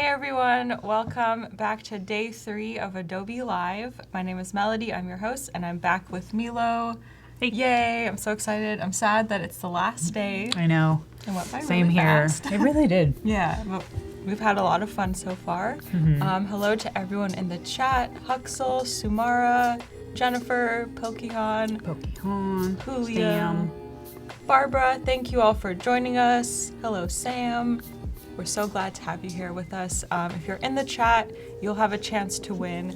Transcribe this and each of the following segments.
Hey everyone, welcome back to day 3 of Adobe Live. My name is Melody, I'm your host, and I'm back with Milo. Hey. Yay, I'm so excited. I'm sad that it's the last day. I know. It went by Same really here. fast. It really did. Yeah, but we've had a lot of fun so far. Hello to everyone in the chat. Huxel, Sumara, Jennifer, Pokemon, Julio, Sam. Barbara, thank you all for joining us. Hello, Sam. We're so glad to have you here with us. If you're in the chat, you'll have a chance to win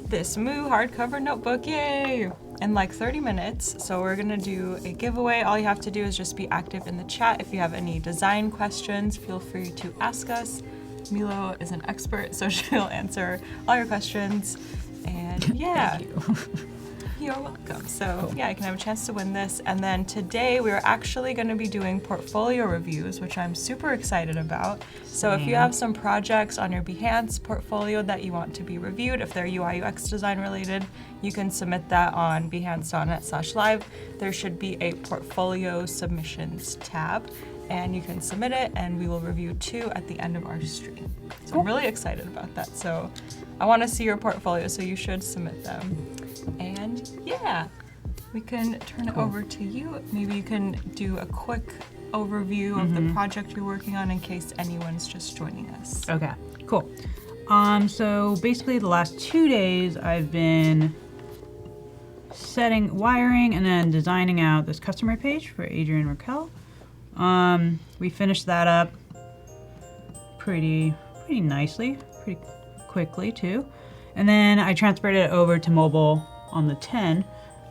this Moo hardcover notebook, yay! In like 30 minutes. So we're gonna do a giveaway. All you have to do is just be active in the chat. If you have any design questions, feel free to ask us. Milo is an expert, so she'll answer all your questions. And yeah. Thank you. You're welcome. So yeah, you can have a chance to win this. And then today we're actually going to be doing portfolio reviews, which I'm super excited about. So if you have some projects on your Behance portfolio that you want to be reviewed, if they're UI UX design related, you can submit that on behance.net/live. There should be a portfolio submissions tab, and you can submit it and we will review 2 at the end of our stream. So I'm really excited about that. So I want to see your portfolio, so you should submit them. And yeah, we can turn it over to you. Maybe you can do a quick overview of the project you're working on in case anyone's just joining us. Okay, cool. So basically the last 2 days I've been wiring and then designing out this customer page for Adrian Raquel. We finished that up pretty nicely, pretty quickly too. And then I transferred it over to mobile on the 10.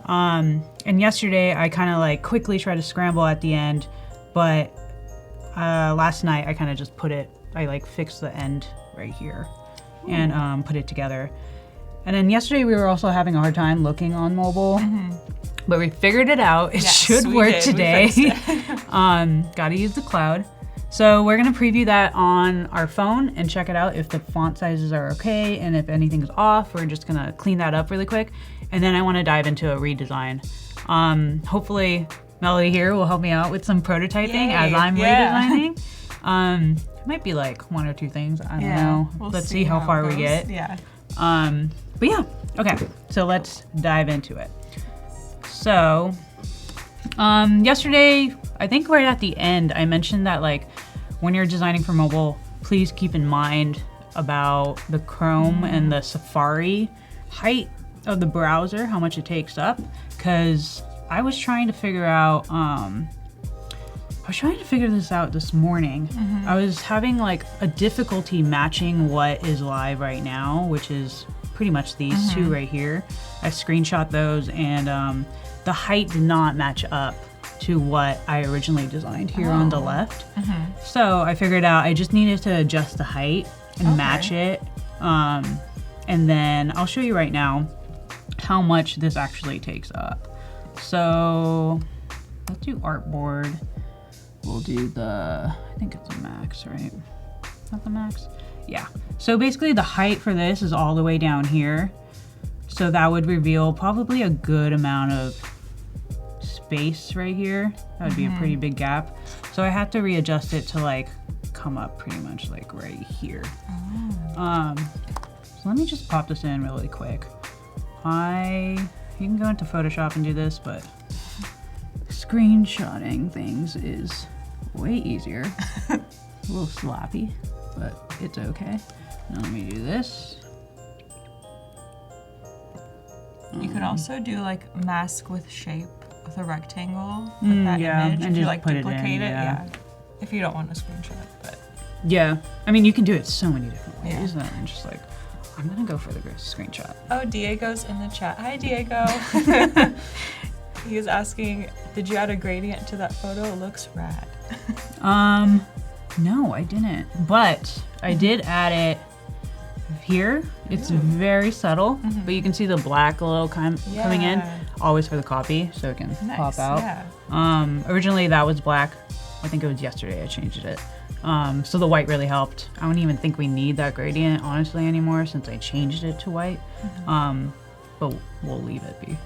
And yesterday I kind of like quickly tried to scramble at the end, but last night I kind of just I like fixed the end right here and put it together. And then yesterday we were also having a hard time looking on mobile, but we figured it out. It should work today. Gotta use the cloud. So we're gonna preview that on our phone and check it out if the font sizes are okay, and if anything's off, we're just gonna clean that up really quick. And then I wanna dive into a redesign. Hopefully Melody here will help me out with some prototyping as I'm redesigning. It might be like 1 or 2 things, I don't know. Let's see how far we get. Yeah. But yeah, okay, so let's dive into it. So, yesterday, I think right at the end, I mentioned that like when you're designing for mobile, please keep in mind about the Chrome and the Safari height of the browser, how much it takes up, because I was trying to figure out, this out this morning. I was having like a difficulty matching what is live right now, which is pretty much these 2 right here. I screenshot those, and the height did not match up to what I originally designed here on the left. So I figured out I just needed to adjust the height and match it. And then I'll show you right now how much this actually takes up. So let's do artboard. We'll do I think it's a max, right? Is that the max? Yeah. So basically the height for this is all the way down here. So that would reveal probably a good amount of space right here. That would be a pretty big gap. So I have to readjust it to like come up pretty much like right here. So let me just pop this in really quick. You can go into Photoshop and do this, but screenshotting things is way easier. A little sloppy, but it's okay. Now let me do this. You could also do like mask with shape with a rectangle with that image. And if you just like put duplicate it in, yeah. If you don't want to screenshot, but yeah, I mean you can do it so many different ways. And I'm just like, I'm gonna go for the screenshot. Oh, Diego's in the chat. Hi, Diego. He was asking, did you add a gradient to that photo? It looks rad. No, I didn't, but I did add it here. It's very subtle, but you can see the black a little coming in, always for the copy, so it can pop out. Yeah. Originally that was black. I think it was yesterday I changed it. So the white really helped. I don't even think we need that gradient, honestly, anymore since I changed it to white. But we'll leave it be.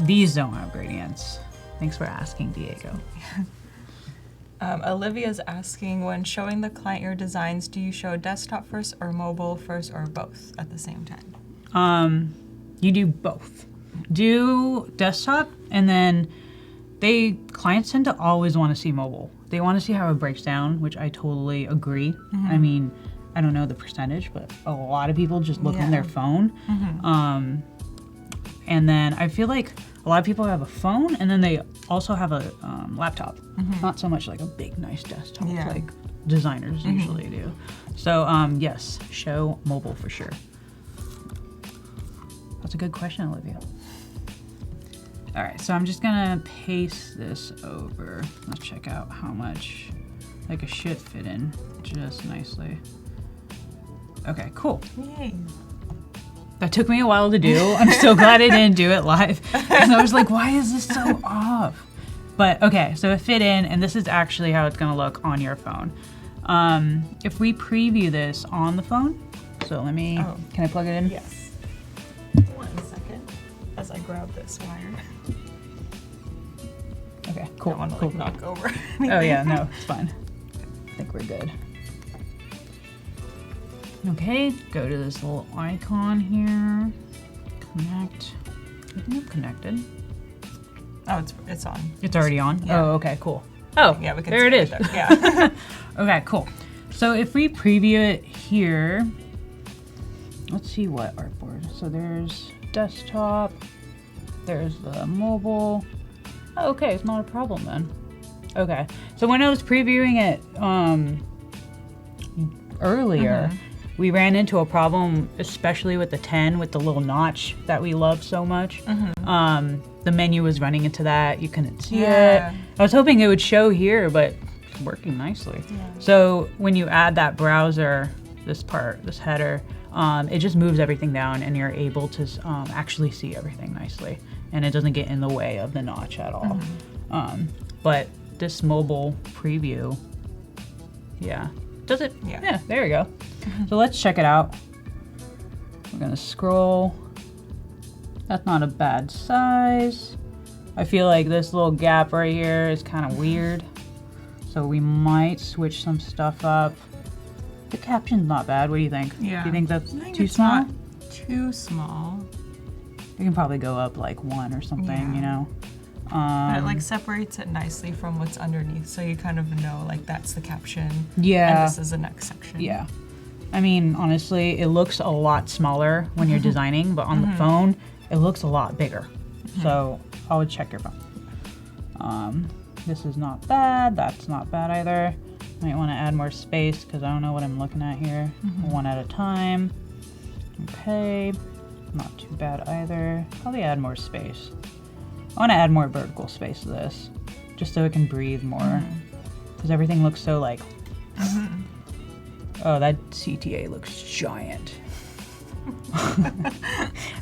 These don't have gradients. Thanks for asking, Diego. Olivia's asking, when showing the client your designs, do you show desktop first or mobile first or both at the same time? You do both. Do desktop, and then clients tend to always want to see mobile. They want to see how it breaks down, which I totally agree. I mean, I don't know the percentage, but a lot of people just look on their phone. And then I feel like a lot of people have a phone, and then they also have a laptop. Not so much like a big, nice desktop like designers usually do. So yes, show mobile for sure. That's a good question, Olivia. All right, so I'm just gonna paste this over. Let's check out how much like it should fit in just nicely. Okay, cool. Yay. That took me a while to do. I'm so glad I didn't do it live. And I was like, why is this so off? But okay, so it fit in, and this is actually how it's gonna look on your phone. If we preview this on the phone, so let me, can I plug it in? Yes. 1 second, as I grab this wire. Okay, cool. I don't want to knock over anything. Oh yeah, no, it's fine. I think we're good. Okay, go to this little icon here. Connect. I think I'm connected. Oh, it's on. It's already on? Yeah. Oh, okay, cool. Oh, Yeah, we can there it is. there. Yeah. Okay, cool. So if we preview it here, let's see what artboard. So there's desktop, there's the mobile. Oh, okay, it's not a problem then. Okay, so when I was previewing it earlier, we ran into a problem, especially with the 10, with the little notch that we love so much. The menu was running into that. You couldn't see it. I was hoping it would show here, but it's working nicely. So when you add that browser, this part, this header, it just moves everything down, and you're able to actually see everything nicely. And it doesn't get in the way of the notch at all. But this mobile preview, does it? Yeah, there we go. So let's check it out. We're gonna scroll. That's not a bad size. I feel like this little gap right here is kind of weird. So we might switch some stuff up. The caption's not bad. What do you think? Yeah. Do you think that's too it's small? not too small. You can probably go up like 1 or something, you know? But it like separates it nicely from what's underneath, so you kind of know like that's the caption. Yeah. And this is the next section. Yeah. I mean, honestly, it looks a lot smaller when you're designing, but on the phone, it looks a lot bigger. So I would check your phone. This is not bad. That's not bad either. Might want to add more space because I don't know what I'm looking at here. One at a time. Okay. Not too bad either. Probably add more space. I want to add more vertical space to this, just so it can breathe more. Because everything looks so like... Oh, that CTA looks giant. I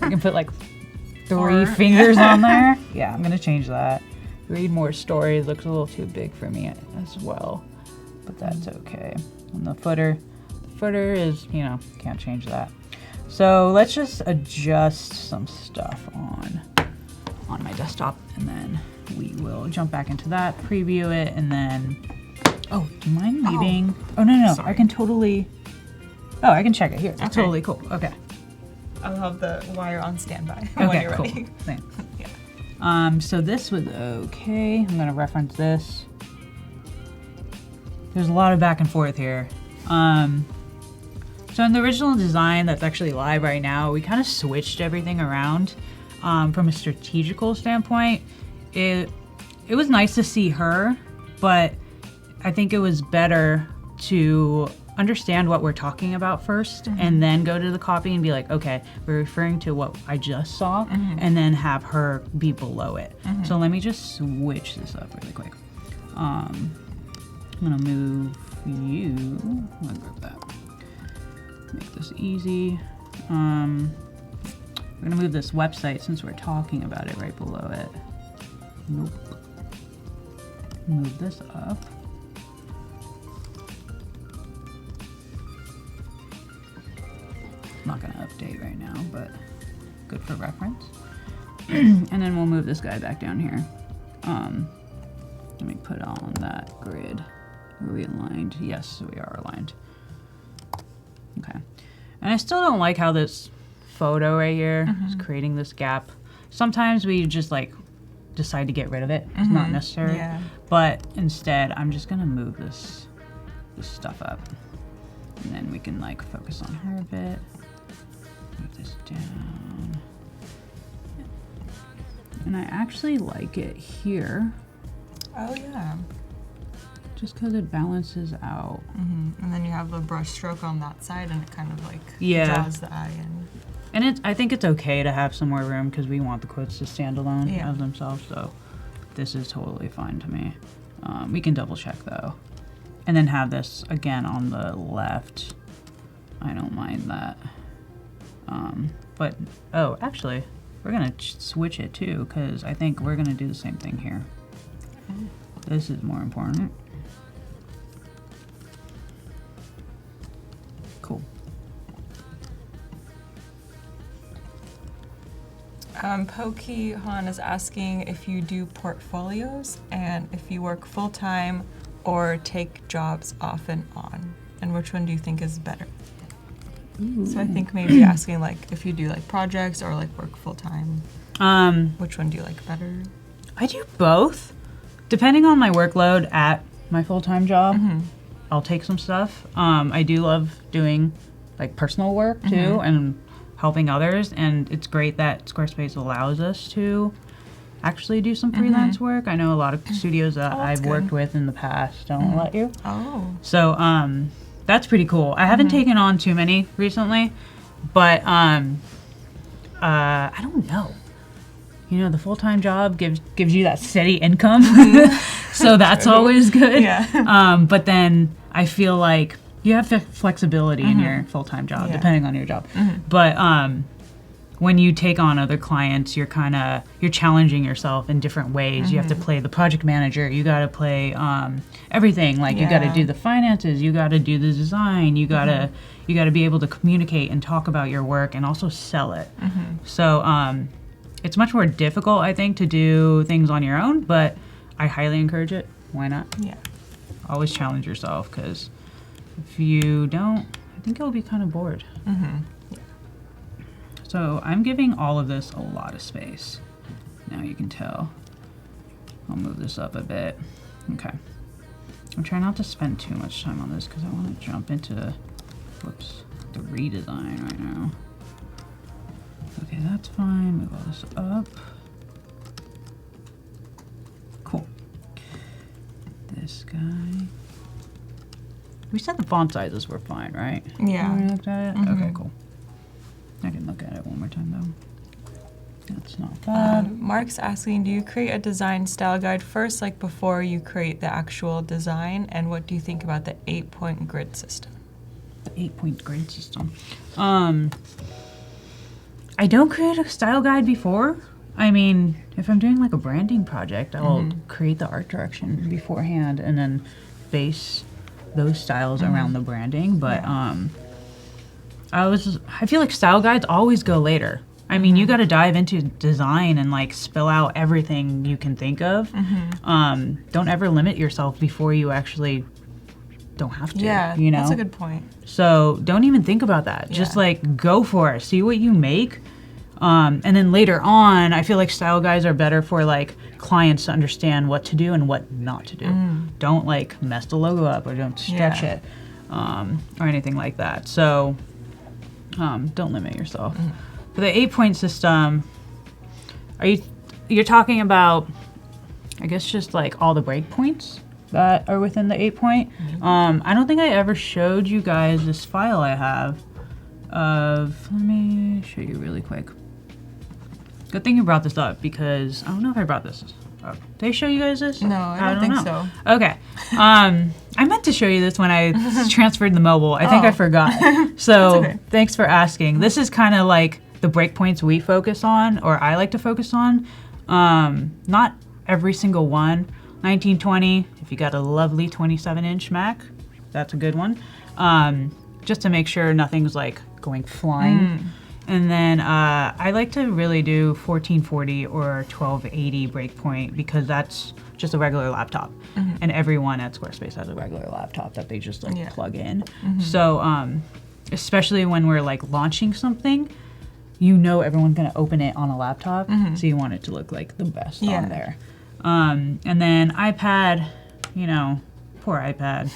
can put like 3 fingers on there. Yeah, I'm gonna change that. Read more stories looks a little too big for me as well, but that's okay. And the footer is, you know, can't change that. So let's just adjust some stuff on my desktop, and then we will jump back into that, preview it, and then, oh, do you mind leaving? Oh, no, sorry. I can totally, I can check it here. It's totally cool. Okay. I'll have the wire on standby Okay, when you're cool. ready. Thanks. So this was okay. I'm gonna reference this. There's a lot of back and forth here. So in the original design that's actually live right now, we kind of switched everything around. From a strategical standpoint, it was nice to see her, but I think it was better to understand what we're talking about first and then go to the copy and be like, okay, we're referring to what I just saw, and then have her be below it. So let me just switch this up really quick. I'm gonna move you. I'm gonna grab that. Make this easy. We're gonna move this website since we're talking about it right below it. Nope. Move this up. Not gonna update right now, but good for reference. And then we'll move this guy back down here. Let me put on that grid. Are we aligned? Yes, we are aligned. Okay. And I still don't like how this photo right here is creating this gap. Sometimes we just like decide to get rid of it. It's not necessary. Yeah. But instead, I'm just gonna move this stuff up. And then we can like focus on her a bit. Move this down. And I actually like it here. Oh yeah. Just because it balances out. And then you have the brush stroke on that side, and it kind of like draws the eye in. And I think it's okay to have some more room because we want the quotes to stand alone Yeah. as themselves. So this is totally fine to me. We can double check though. And then have this again on the left. I don't mind that. But, oh, actually, we're gonna switch it too because I think we're gonna do the same thing here. This is more important. Cool. Pokey-Han is asking if you do portfolios and if you work full-time or take jobs off and on, and which one do you think is better? So I think maybe asking like if you do like projects or like work full-time, which one do you like better? I do both. Depending on my workload at my full-time job, I'll take some stuff. I do love doing like personal work too and helping others, and it's great that Squarespace allows us to actually do some freelance work. I know a lot of studios that I've worked with in the past don't let you. Oh. So that's pretty cool. I haven't taken on too many recently, but I don't know. You know, the full-time job gives you that steady income, so that's always good. Yeah. But then I feel like you have flexibility in your full-time job, depending on your job. But when you take on other clients, you're challenging yourself in different ways. You have to play the project manager. You got to play everything. Like you got to do the finances. You got to do the design. You got to be able to communicate and talk about your work and also sell it. So it's much more difficult, I think, to do things on your own. But I highly encourage it. Why not? Yeah. Always challenge yourself, because if you don't, I think you'll be kind of bored. So I'm giving all of this a lot of space. Now you can tell. I'll move this up a bit. Okay. I'm trying not to spend too much time on this because I want to jump into, the redesign right now. Okay, that's fine. Move all this up. Cool. This guy. We said the font sizes were fine, right? Yeah. We looked at it? Okay, cool. I can look at it one more time though. That's not bad. Mark's asking, do you create a design style guide first, like before you create the actual design? And what do you think about the 8-point grid system? The 8-point grid system. I don't create a style guide before. I mean, if I'm doing like a branding project, I'll create the art direction beforehand and then base those styles around the branding. But I feel like style guides always go later. I mean, you got to dive into design and like spill out everything you can think of. Don't ever limit yourself before you actually don't have to. Yeah, you know? That's a good point. So don't even think about that. Just like go for it. See what you make. And then later on, I feel like style guides are better for like clients to understand what to do and what not to do. Don't like mess the logo up or don't stretch it or anything like that. So don't limit yourself. For the 8-point system, you're talking about, I guess, just like all the breakpoints that are within the 8-point. I don't think I ever showed you guys this file I have of, let me show you really quick. Good thing you brought this up because I don't know if I brought this up. Did I show you guys this? No, I don't think so. Okay. I meant to show you this when I transferred the mobile. I think I forgot. So thanks for asking. This is kind of like the breakpoints we focus on, or I like to focus on. Not every single one. 1920, if you got a lovely 27-inch Mac, that's a good one. Just to make sure nothing's like going flying And then I like to really do 1440 or 1280 breakpoint because that's just a regular laptop. And everyone at Squarespace has a regular laptop that they just like plug in. So especially when we're like launching something, you know everyone's gonna open it on a laptop, so you want it to look like the best on there. And then iPad, you know, poor iPad.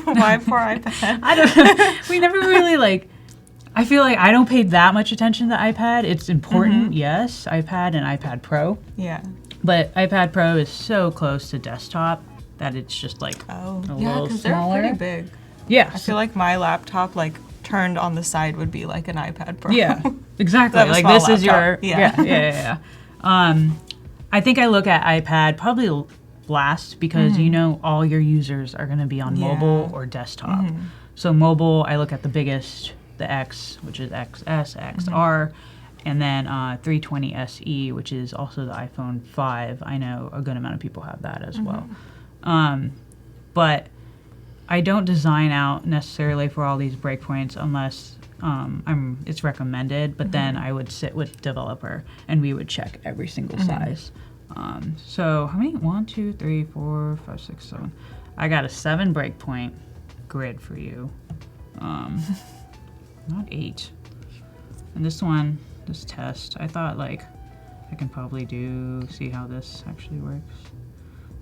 Why poor iPad? I don't. We never really like. I feel like I don't pay that much attention to iPad. It's important, yes, iPad and iPad Pro. Yeah. But iPad Pro is so close to desktop that it's just like a little because smaller. they're pretty big. Yeah. I feel like my laptop, like turned on the side, would be like an iPad Pro. Yeah, exactly. Like Like small this is laptop. your yeah. I think I look at iPad probably last because you know all your users are going to be on mobile or desktop. So mobile, I look at the biggest, the X, which is XS, XR, and then 320 SE, which is also the iPhone 5. I know a good amount of people have that as well. But I don't design out necessarily for all these breakpoints unless it's recommended, but then I would sit with developer and we would check every single size. So how many? 1, 2, 3, 4, 5, 6, 7. I got a 7 breakpoint grid for you. Not 8. And this one, this test, I thought like I can probably see how this actually works.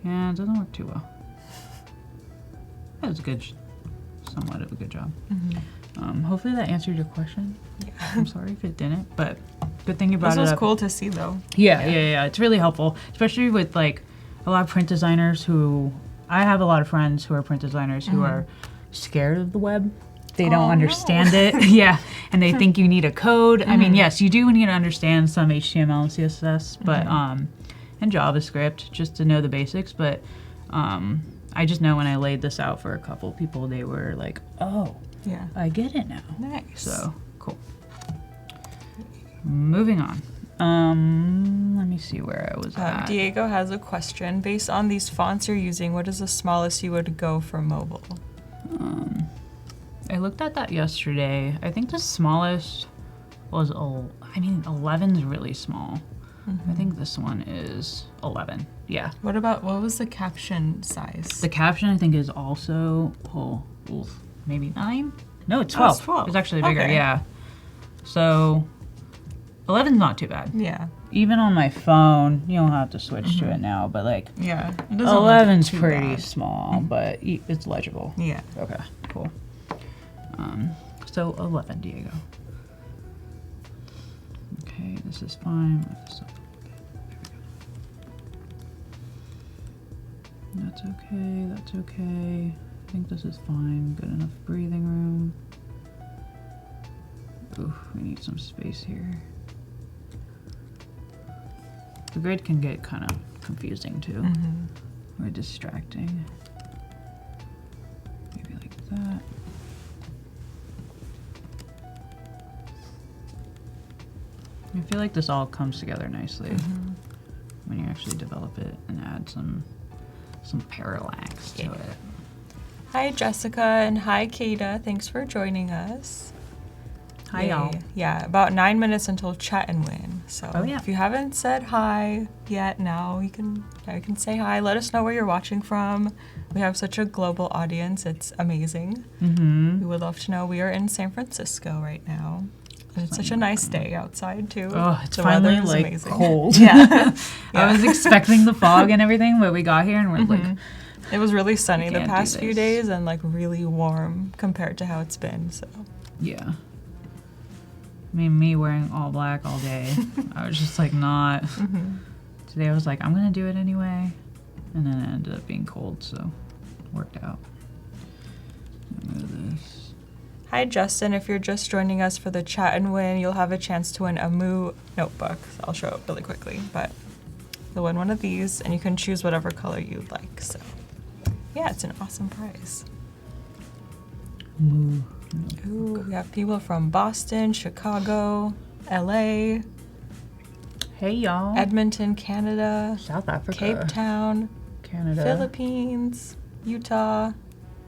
Yeah, it doesn't work too well. That was good, somewhat of a good job. Hopefully that answered your question. Yeah. I'm sorry if it didn't, but good thing you brought it up. This was cool to see though. Yeah. It's really helpful, especially with like a lot of print designers I have a lot of friends who are print designers who are scared of the web. They don't understand it. Yeah. And they think you need a code. I mean, yes, you do need to understand some HTML and CSS, but and JavaScript just to know the basics, but I just know when I laid this out for a couple people, they were like, "Oh, yeah, I get it now." Nice. So cool. Moving on. Let me see where I was at. Diego has a question. Based on these fonts you're using, what is the smallest you would go for mobile? I looked at that yesterday. I think the smallest was 11's really small. I think this one is 11. Yeah. What was the caption size? The caption I think is also maybe 9. No, it's 12. Oh, it's 12. It's actually bigger. Okay. Yeah. So 11's not too bad. Yeah. Even on my phone, you don't have to switch to it now, but like 11's pretty small, but it's legible. Yeah. Okay. Cool. So 11, Diego. Okay, this is fine. That's okay, that's okay. I think this is fine. Good enough breathing room. Ooh, we need some space here. The grid can get kind of confusing too. Or distracting. Maybe like that. I feel like this all comes together nicely when you actually develop it and add some parallax to it. Hi Jessica and hi Kada. Thanks for joining us. Hi y'all. Yeah, about 9 minutes until chat and win. So if you haven't said hi yet, now you can say hi. Let us know where you're watching from. We have such a global audience. It's amazing. We would love to know. We are in San Francisco right now. And it's such a nice day outside too. Oh, it's finally like amazing. Cold. Yeah. I was expecting the fog and everything, but we got here and we're like, it was really sunny the past few days and like really warm compared to how it's been. So yeah. I mean, me wearing all black all day, I was just like not. Today I was like, I'm gonna do it anyway, and then it ended up being cold, so it worked out. Move this. Hi Justin, if you're just joining us for the chat and win, you'll have a chance to win a Moo notebook. I'll show it really quickly, but you'll win one of these and you can choose whatever color you'd like. So yeah, it's an awesome prize. Moo. Ooh, we have people from Boston, Chicago, LA. Hey y'all. Edmonton, Canada. South Africa. Cape Town. Canada. Philippines. Utah.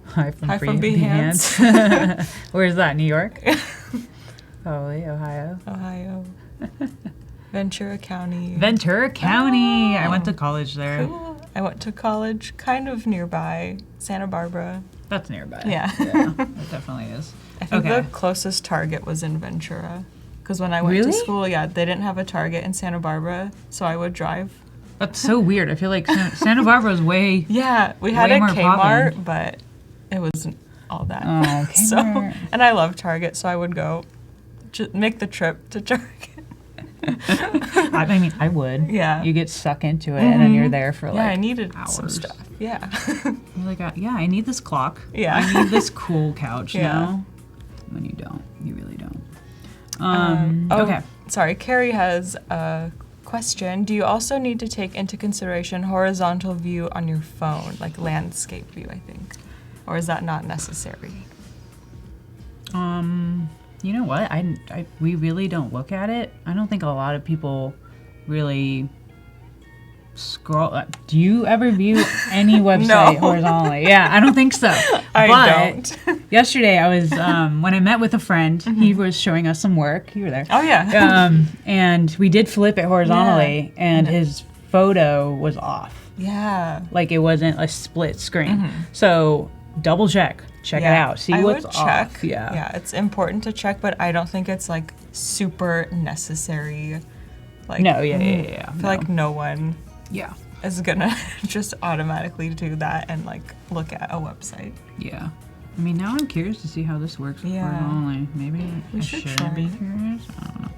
Hi from Behance. Where is that? New York? Probably Ohio. Ohio. Ventura County. Ventura County. Oh. I went to college there. Cool. I went to college kind of nearby, Santa Barbara. That's nearby. Yeah. Yeah, it definitely is. I think Okay. the closest Target was in Ventura. Because when I went Really? to school, yeah, they didn't have a Target in Santa Barbara, so I would drive. That's so weird. I feel like Santa Barbara is way. Yeah, we had Way a more Kmart, poppin'. but it wasn't all that. Oh, So, Kmart. and I love Target, so I would go make the trip to Target. I mean, I would. Yeah. You get sucked into it, and then you're there for like. Yeah, I needed some hours. stuff. Yeah. You're like, yeah, I need this clock. Yeah. I need this cool couch Yeah. now. When you don't, you really don't. Oh, Okay. sorry, Carrie has a question. Do you also need to take into consideration horizontal view on your phone, like landscape view, I think? Or is that not necessary? You know what? We really don't look at it. I don't think a lot of people really scroll. Do you ever view any website No. horizontally? Yeah, I don't think so. I But don't. yesterday I was when I met with a friend. He was showing us some work. You were there. Oh, yeah. And we did flip it horizontally, and his photo was off. Yeah. Like it wasn't a split screen. So double check it out. See I what's would check. off. Yeah. Yeah, it's important to check, but I don't think it's like super necessary. Like No. Yeah. I feel like no one Yeah. is gonna just automatically do that and like look at a website. Yeah. I mean, now I'm curious to see how this works Yeah. horizontally. Maybe We I should shouldn't be try. curious. I don't know.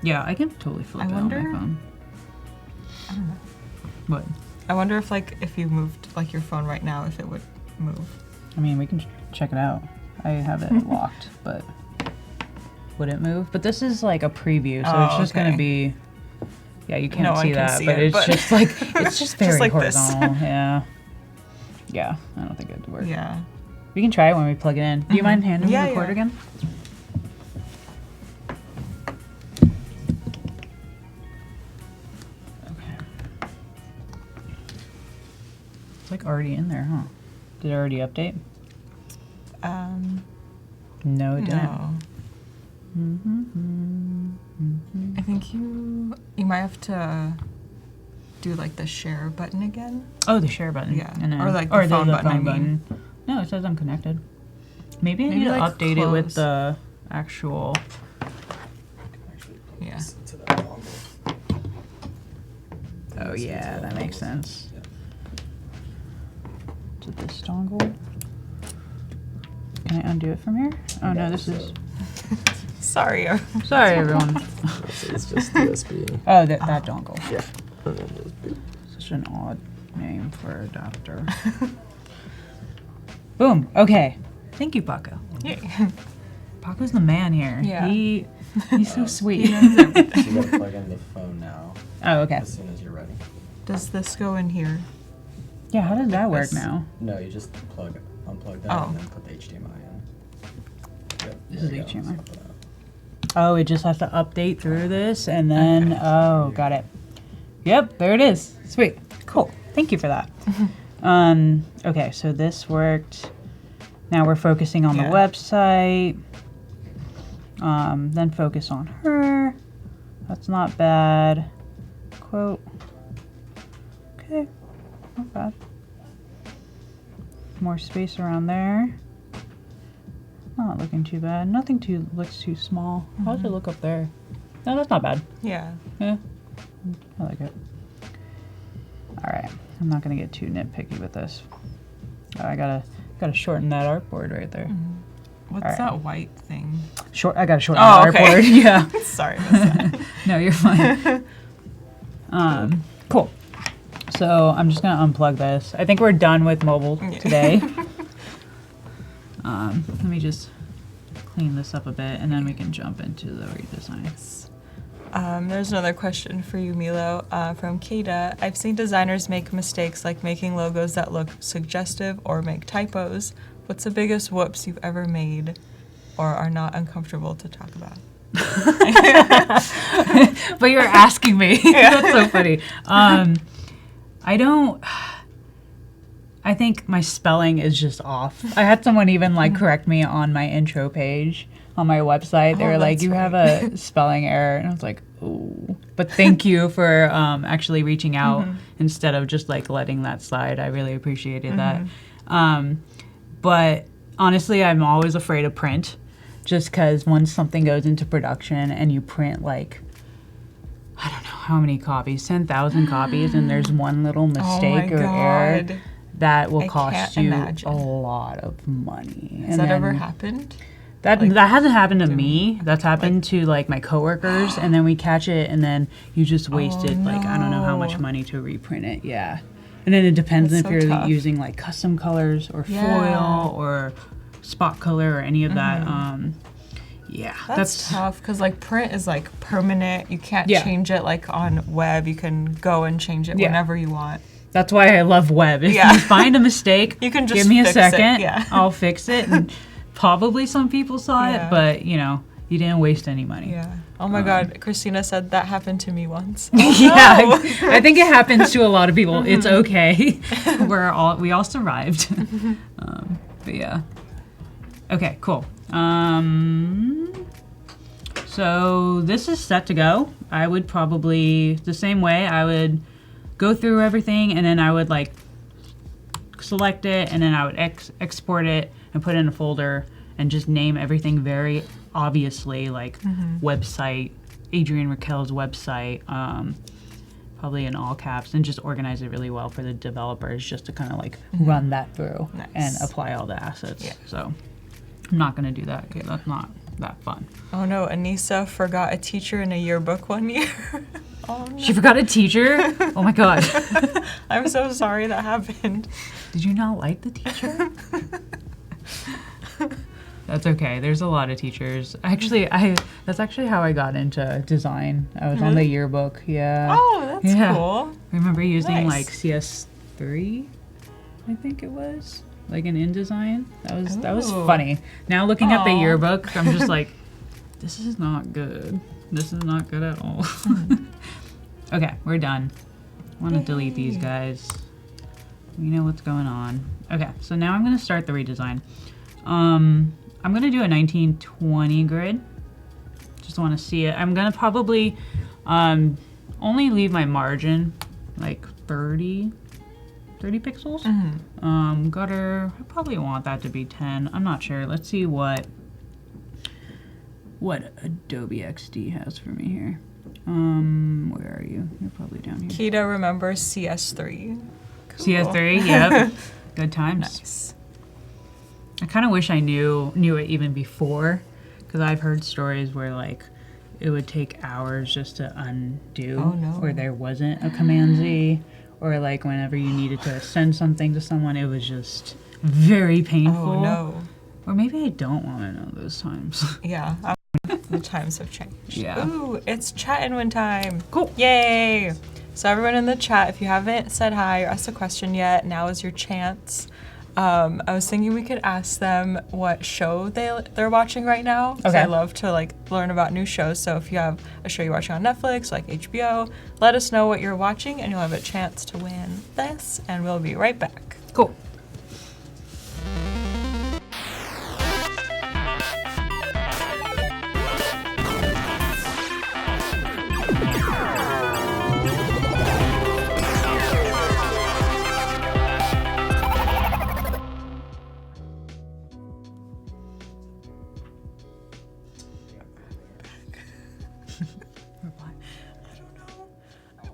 Yeah, I can totally flip I it on my wonder- phone. I don't know. What? I wonder if like if you moved like your phone right now, if it would move. I mean, we can check it out. I have it locked, but would it move? But this is like a preview, so Oh, it's just okay. gonna be. Yeah, you can't No one see can that, see but it, it's but- just like it's just very like this. horizontal. Yeah. Yeah, I don't think it'd work. Yeah. We can try it when we plug it in. Do you mind handing Yeah, me the cord yeah. again? Okay. It's like already in there, huh? Did it already update? No, it didn't. No. I think you might have to do like the share button again. Oh, the share button. Yeah. And then, Or, like, the phone button, I mean. button. No, it says I'm connected. Maybe I Maybe, need to like, update it with close. the actual. Yeah. To that dongle. Oh yeah, that makes sense. To this dongle. Can I undo it from here? Oh no, this is. Sorry. Sorry, everyone. It's just USB. Oh, that dongle. Yeah. And then USB. Such an odd name for an adapter. Boom. Okay. Thank you, Paco. Yeah. Paco's the man here. Yeah. He's so sweet. So you gotta plug in the phone now Oh, okay. as soon as you're ready. Does this go in here? Yeah, how does that work This- now? No, you just unplug that Oh. and then put the HDMI in. Yep, This there is you go. HDMI. Pop it out. Oh, it just has to update through this and then, oh, got it. Yep, there it is. Sweet. Cool. Thank you for that. Okay, so this worked. Now we're focusing on Yeah. the website. Then focus on her. That's not bad. Quote. Okay, not bad. More space around there. Not looking too bad. Nothing looks too small. How does it look up there? No, that's not bad. Yeah. Yeah, I like it. All right, I'm not gonna get too nitpicky with this. Oh, I gotta shorten that artboard right there. What's Alright. that white thing? I gotta shorten Oh, the okay. artboard. Yeah. Sorry. That's that. No, you're fine. Cool. So I'm just gonna unplug this. I think we're done with mobile Yeah. today. Let me just clean this up a bit, and then we can jump into the redesign. There's another question for you, Milo, from Kata. I've seen designers make mistakes like making logos that look suggestive or make typos. What's the biggest whoops you've ever made or are not uncomfortable to talk about? But you're asking me. That's so funny. I think my spelling is just off. I had someone even like correct me on my intro page. on my website. They Oh, were like, that's you have right. a spelling error. And I was like, oh. But thank you for actually reaching out instead of just like letting that slide. I really appreciated that. But honestly, I'm always afraid of print just because once something goes into production and you print like, I don't know how many copies, 10,000 copies, and there's one little mistake or error, that will cost you a lot of money. Has that ever happened? That hasn't happened to me. That's happened to like my coworkers, and then we catch it, and then you just wasted like I don't know how much money to reprint it. Yeah, and then it depends if you're using like custom colors or foil or spot color or any of that. Yeah, that's tough because like print is like permanent. You can't change it like on web. You can go and change it whenever you want. That's why I love web. If you find a mistake, you can just give me a second. Yeah. I'll fix it. And probably some people saw it, but you know, you didn't waste any money. Yeah. Oh my God, Christina said that happened to me once. I think it happens to a lot of people. It's okay. We all survived. But yeah. Okay, cool. So this is set to go. I would probably, the same way, I would go through everything and then I would like select it and then I would export it and put it in a folder and just name everything very obviously, like website, Adrienne Raquel's website, probably in all caps, and just organize it really well for the developers just to kind of like run that through and apply all the assets. So I'm not going to do that because that's not that fun. Oh no, Anissa forgot a teacher in a yearbook one year. Oh no. She forgot a teacher? Oh my God. I'm so sorry that happened. Did you not like the teacher? That's okay. There's a lot of teachers. Actually, that's actually how I got into design. I was on the yearbook. Yeah. Oh, that's cool. I remember using like CS3, I think it was, like in InDesign. That was funny. Now looking at the yearbook, I'm just like, this is not good. This is not good at all. Okay, we're done. I want to delete these guys. We know what's going on. Okay, so now I'm going to start the redesign. I'm going to do a 1920 grid. Just want to see it. I'm going to probably only leave my margin like 30 pixels. Gutter, I probably want that to be 10. I'm not sure. Let's see what Adobe XD has for me here. Where are you? You're probably down here. Kita remembers CS3. Cool. CS3, yep. Good times. Nice. I kind of wish I knew it even before, because I've heard stories where like it would take hours just to undo, or there wasn't a Command Z, or like whenever you needed to send something to someone, it was just very painful. Oh no. Or maybe I don't want to know those times. Yeah. The times have changed. Yeah. Ooh, it's chat and win time. Cool. Yay. So everyone in the chat, if you haven't said hi or asked a question yet, now is your chance. I was thinking we could ask them what show they're watching right now. Okay. I love to like learn about new shows. So if you have a show you're watching on Netflix, like HBO, let us know what you're watching and you'll have a chance to win this. And we'll be right back. Cool.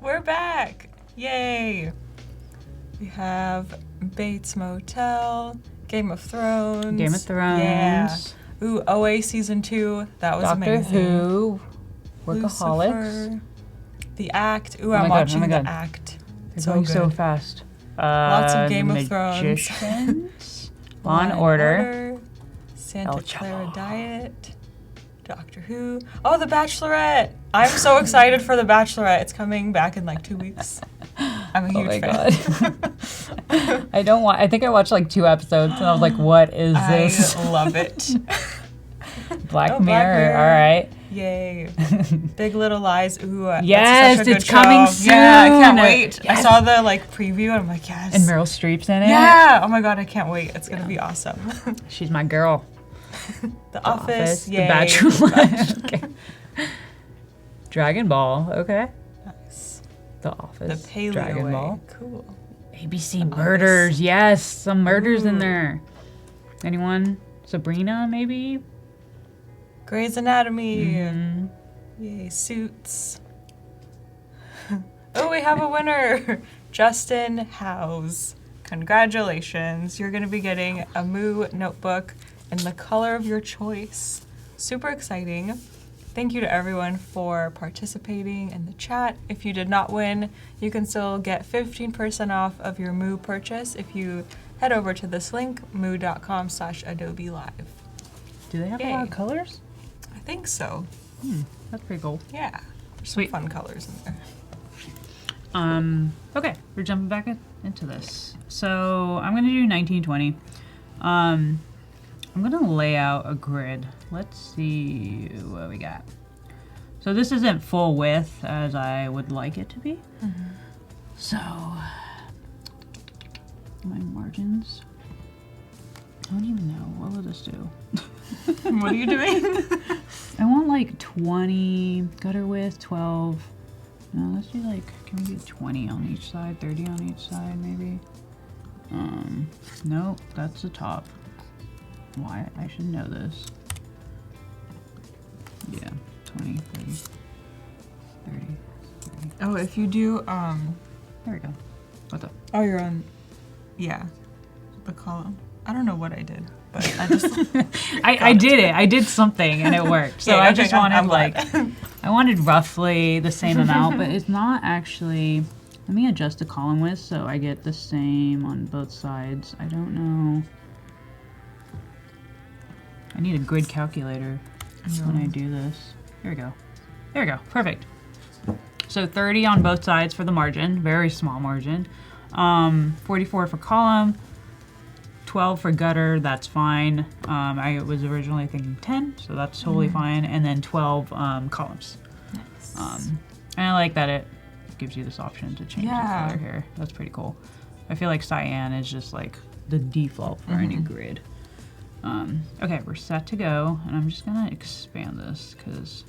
We're back! Yay! We have Bates Motel, Game of Thrones. Yeah. Ooh, OA Season 2. That was amazing. Doctor Who. Workaholics. Lucifer, The Act. Ooh, I'm watching The Act. It's going so fast. Lots of Game of Thrones. Magicians. Law and Order. Santa Clara Diet. Doctor Who. Oh, The Bachelorette. I'm so excited for The Bachelorette. It's coming back in like 2 weeks. I'm a huge fan. God. I think I watched like 2 episodes and I was like, what is this? I love it. Black Mirror. All right. Yay. Big Little Lies. Ooh, yes, such a good it's coming show. soon. Yeah, I can't wait. Yes. I saw the like preview and I'm like, yes. And Meryl Streep's in it. Yeah. Oh my God, I can't wait. It's going to be awesome. She's my girl. The Office, The yay. Bachelor. Okay. Dragon Ball, okay. Nice. The Office. The Paleo Dragon way. Ball. Cool. ABC Murders, yes, some murders in Ooh. there. Anyone? Sabrina, maybe? Grey's Anatomy. Mhm. Yay, Suits. Oh, we have a winner. Justin Howes. Congratulations. You're going to be getting a Moo notebook in the color of your choice. Super exciting. Thank you to everyone for participating in the chat. If you did not win, you can still get 15% off of your Moo purchase if you head over to this link, moo.com/Adobe Live. Do they have a lot of colors? I think so. That's pretty cool. Yeah. There's some Sweet. fun colors in there. Okay, we're jumping back into this. So I'm gonna do 1920. I'm gonna lay out a grid. Let's see what we got. So this isn't full width as I would like it to be. So my margins. I don't even know. What will this do? What are you doing? I want like 20 gutter width, 12. No, let's do like, can we do 20 on each side, 30 on each side maybe? Nope, that's the top. Why? I should know this. Yeah, 20, 30, 30, 30. Oh, if you do, There we go. What the? oh, you're on, yeah, the column. I don't know what I did, but I just, I did it. I did something and it worked. So Yeah, I okay, just I'm wanted glad. like, I wanted roughly the same amount, but it's not actually. Let me adjust the column width so I get the same on both sides. I don't know. I need a grid calculator when I do this. Here we go. There we go. Perfect. So 30 on both sides for the margin, very small margin. 44 for column, 12 for gutter, that's fine. I was originally thinking 10, so that's totally fine. And then 12 columns. nice. And I like that it gives you this option to change Yeah. the color here. That's pretty cool. I feel like cyan is just like the default for any grid. Okay, we're set to go, and I'm just gonna expand this because,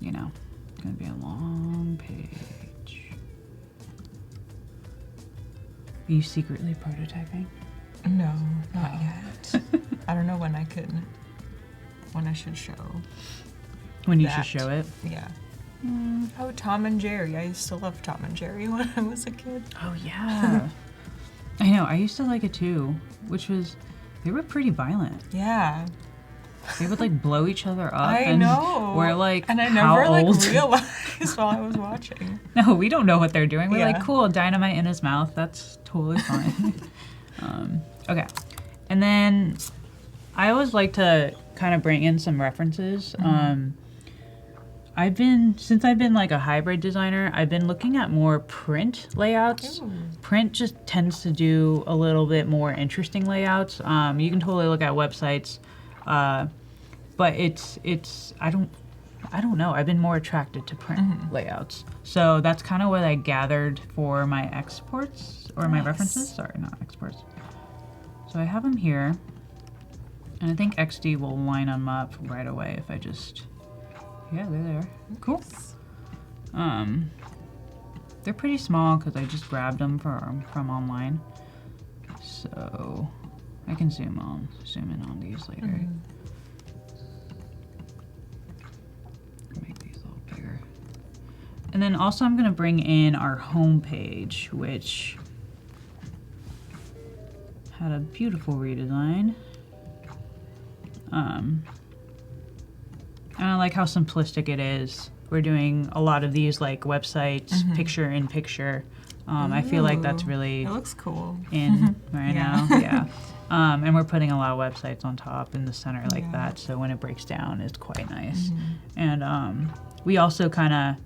you know, it's gonna be a long page. Are you secretly prototyping? No, not yet. I don't know when I should show. When you That. should show it? Yeah. Oh, Tom and Jerry. I used to love Tom and Jerry when I was a kid. Oh yeah. I know, I used to like it too, which was, they were pretty violent. Yeah. They would like blow each other up. I and know. We're like, and I how never old? like realized while I was watching. No, we don't know what they're doing. We're Yeah. like, cool, dynamite in his mouth. That's totally fine. Okay. And then I always like to kind of bring in some references. Since I've been like a hybrid designer, I've been looking at more print layouts. Ooh. Print just tends to do a little bit more interesting layouts. You can totally look at websites, but it's I don't know. I've been more attracted to print layouts. So that's kind of what I gathered for my exports or my Nice. references. Sorry, not exports. So I have them here, and I think XD will line them up right away if I just. Yeah, they're there. Cool. They're pretty small because I just grabbed them from online. So I can zoom in on these later. Make these a little bigger. And then also I'm gonna bring in our home page, which had a beautiful redesign. And I like how simplistic it is. We're doing a lot of these like websites, picture in picture. I feel like that's Ooh, really It looks cool. in right Yeah. now. Yeah. And we're putting a lot of websites on top in the center like Yeah. that. So when it breaks down, it's quite nice. And we also kind of,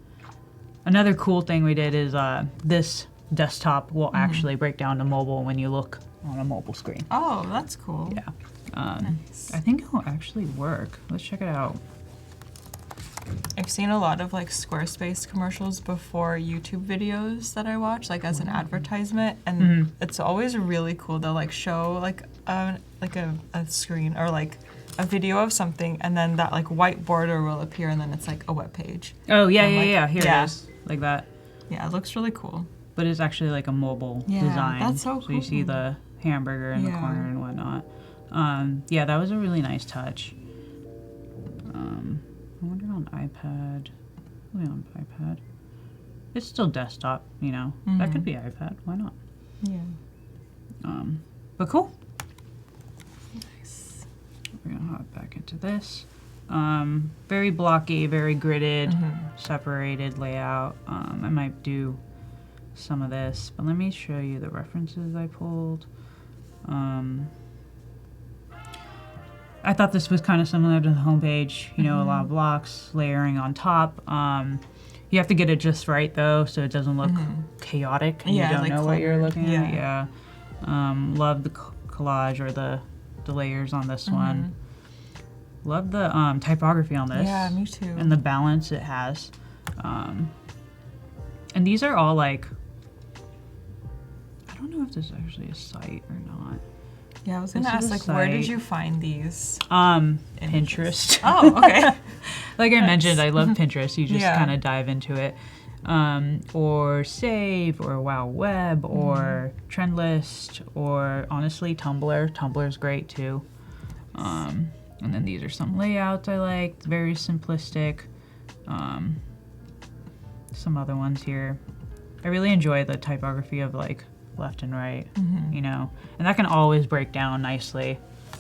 another cool thing we did is this desktop will actually break down to mobile when you look on a mobile screen. Oh, that's cool. Yeah. Nice. I think it'll actually work. Let's check it out. I've seen a lot of like Squarespace commercials before YouTube videos that I watch, like as an advertisement, and it's always really cool. They'll like show like a screen or like a video of something, and then that like white border will appear, and then it's like a web page. Oh, yeah, I'm yeah, like, yeah. Here yeah. it is. Like that. Yeah, it looks really cool. But it's actually like a mobile Yeah, design. that's so So you see cool. the hamburger in the Yeah. corner and whatnot. Yeah, that was a really nice touch. I wonder on iPad. Probably on iPad. It's still desktop, you know. That could be iPad. Why not? Yeah. But cool. Nice. We're gonna hop back into this. Very blocky, very gridded, separated layout. I might do some of this, but let me show you the references I pulled. I thought this was kind of similar to the homepage, you know, a lot of blocks, layering on top. You have to get it just right though, so it doesn't look chaotic and Yeah, you don't like know what you're cluttered. looking at. Yeah. Yeah. Love the collage or the layers on this one. Love the typography on this. Yeah, me too. And the balance it has. And these are all like, I don't know if this is actually a site or not. Yeah, I was gonna This is ask, a like, where did site. you find these? Pinterest. Oh, okay. Like I mentioned, I love Pinterest. You just Yeah. kind of dive into it. Or Save, or Wow Web, or Trendlist, or honestly Tumblr. Tumblr's great too. And then these are some layouts I liked, very simplistic. Some other ones here. I really enjoy the typography of like left and right, you know, and that can always break down nicely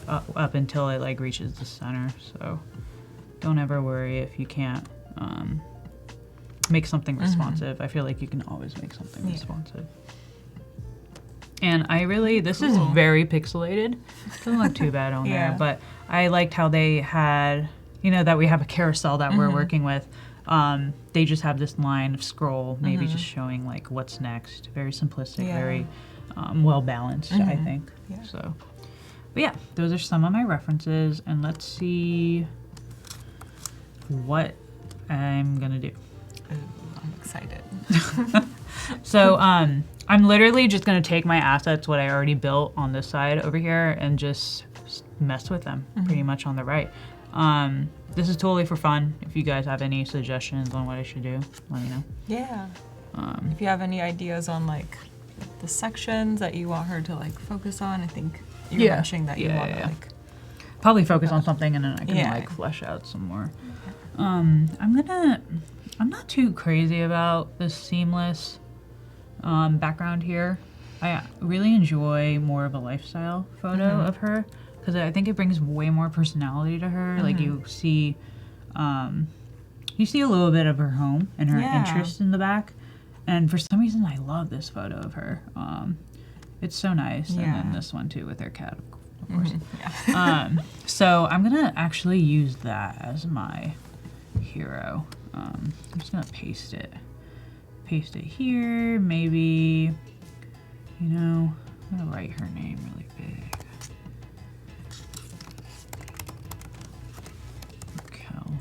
up until it like reaches the center. So don't ever worry if you can't make something responsive. I feel like you can always make something responsive. And I really, this is very pixelated. Doesn't look too bad on Yeah. there, but I liked how they had, you know, that we have a carousel that we're working with. They just have this line of scroll, maybe just showing like what's next. Very simplistic, Yeah. very well balanced, I think. Yeah. So, but yeah, those are some of my references, and let's see what I'm gonna do. Ooh, I'm excited. So I'm literally just gonna take my assets, what I already built on this side over here, and just mess with them pretty much on the right. This is totally for fun. If you guys have any suggestions on what I should do, let me know. Yeah. If you have any ideas on like the sections that you want her to like focus on, I think you were Yeah. mentioning that you Yeah, want to yeah. like. Probably focus on something and then I can Yeah. like flesh out some more. I'm not too crazy about this seamless background here. I really enjoy more of a lifestyle photo of her because I think it brings way more personality to her. Like you see a little bit of her home and her Yeah. interest in the back. And for some reason, I love this photo of her. It's so nice. And then Yeah. this one too with her cat, of course. Yeah. So I'm gonna actually use that as my hero. I'm just gonna paste it here. Maybe, you know, I'm gonna write her name really big. Raquel.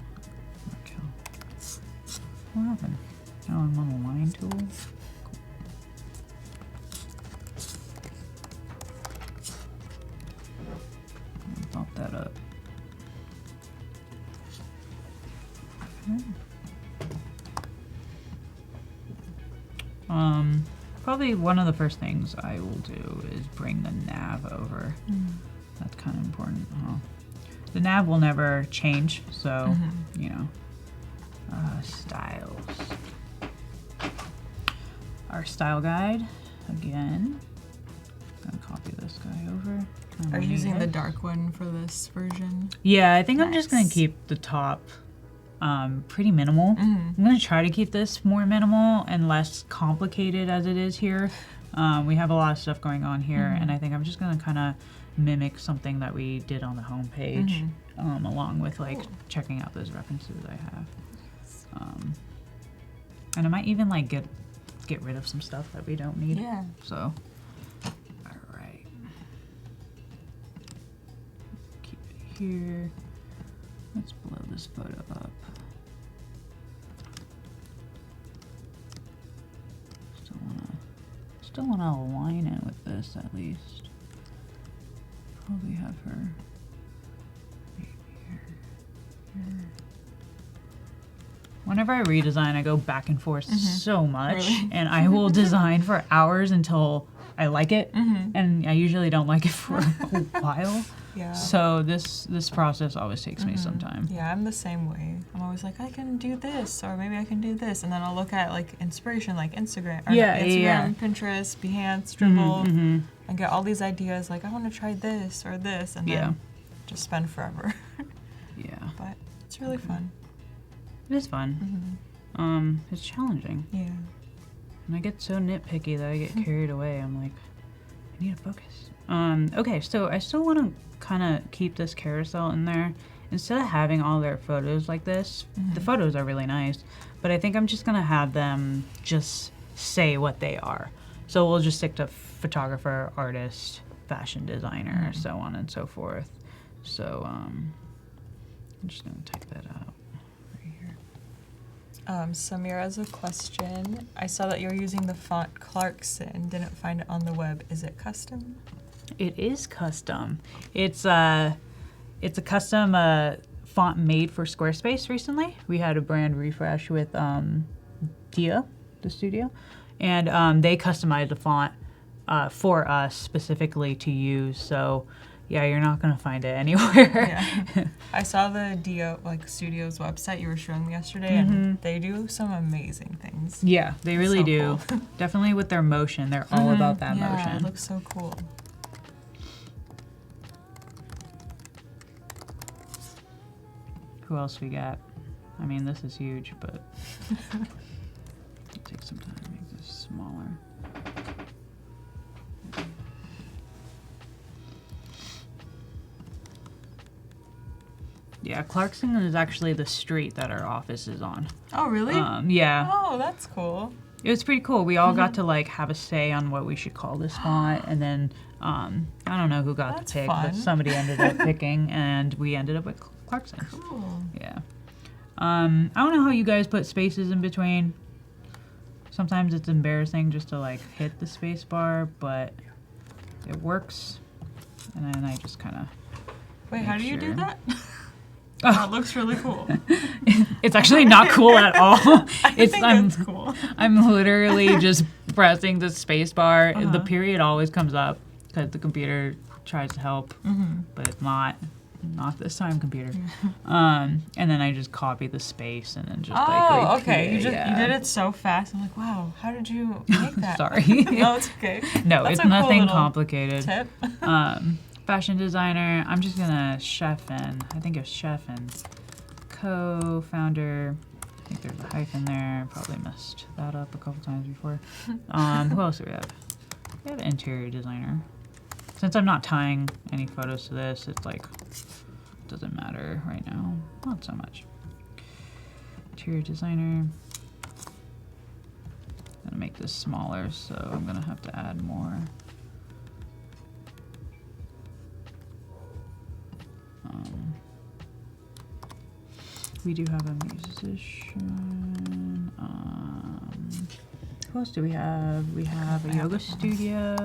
What happened? Oh, I'm on the line tool. Cool. Bump that up. Okay. Probably one of the first things I will do is bring the nav over. That's kind of important. The nav will never change, so, you know. Styles. Our style guide, again. Gonna copy this guy over. Are you using the dark one for this version? Yeah, I think I'm just gonna Nice. keep the top pretty minimal. I'm gonna try to keep this more minimal and less complicated as it is here. We have a lot of stuff going on here, and I think I'm just gonna kind of mimic something that we did on the home page, along with like checking out those references I have. And I might even like get rid of some stuff that we don't need. Yeah. So, all right. Keep it here. Let's blow this photo up. Still wanna align it with this at least. Probably have her right whenever I redesign, I go back and forth so much, Really? and I will design for hours until I like it, and I usually don't like it for a while. Yeah. So this process always takes me some time. Yeah, I'm the same way. I'm always like, I can do this, or maybe I can do this, and then I'll look at like inspiration, like Instagram, or Yeah, not Instagram, yeah. Pinterest, Behance, Dribbble, and get all these ideas. Like, I want to try this or this, and Yeah. then just spend forever. Yeah, But it's really fun. it is fun. It's challenging, Yeah. and I get so nitpicky that I get carried away. I'm like, I need to focus. Okay, so I still want to kind of keep this carousel in there. Instead of having all their photos like this, the photos are really nice, but I think I'm just gonna have them just say what they are. So we'll just stick to photographer, artist, fashion designer, so on and so forth. So I'm just gonna type that out right here. Samira has a question. I saw that you're using the font Clarkson. Didn't find it on the web. Is it custom? It is custom. It's a custom font made for Squarespace recently. We had a brand refresh with Dia, the studio, and they customized the font for us specifically to use. So yeah, you're not gonna find it anywhere. Yeah. I saw the Dio studio's website you were showing me yesterday, and they do some amazing things. Yeah, they really So do. cool. Definitely with their motion. They're all about that Yeah, motion. it looks so cool. Who else we got? I mean, this is huge, but it'll take some time to make this smaller. Yeah, Clarkson is actually the street that our office is on. Oh, really? Yeah, Oh, that's cool. it was pretty cool. We all got to have a say on what we should call this font, and then I don't know who got That's to pick, fun. but somebody ended up picking, and we ended up with Clarkson. Cool. Yeah. I don't know how you guys put spaces in between. Sometimes it's embarrassing just to hit the space bar, but it works. And then I just kind of. Wait, how do you do sure. that? Oh. That looks really cool. It's actually not cool at all. I think it's cool. I'm literally just pressing the space bar. The period always comes up because the computer tries to help, but it's not this time, computer. And then I just copy the space and then just Oh, repeat okay. it. You Yeah. did it so fast. I'm like, wow, how did you make that? Sorry. No, it's okay. No, That's it's a cool nothing little complicated. Tip. Fashion designer. I'm just gonna chef in. I think it's chef and co-founder. I think there's a hyphen there. Probably messed that up a couple times before. Who else do we have? We have interior designer. Since I'm not tying any photos to this, it's doesn't matter right now. Not so much. Interior designer. I'm gonna make this smaller, so I'm gonna have to add more. We do have a musician. Who else do we have? We have a yoga studio,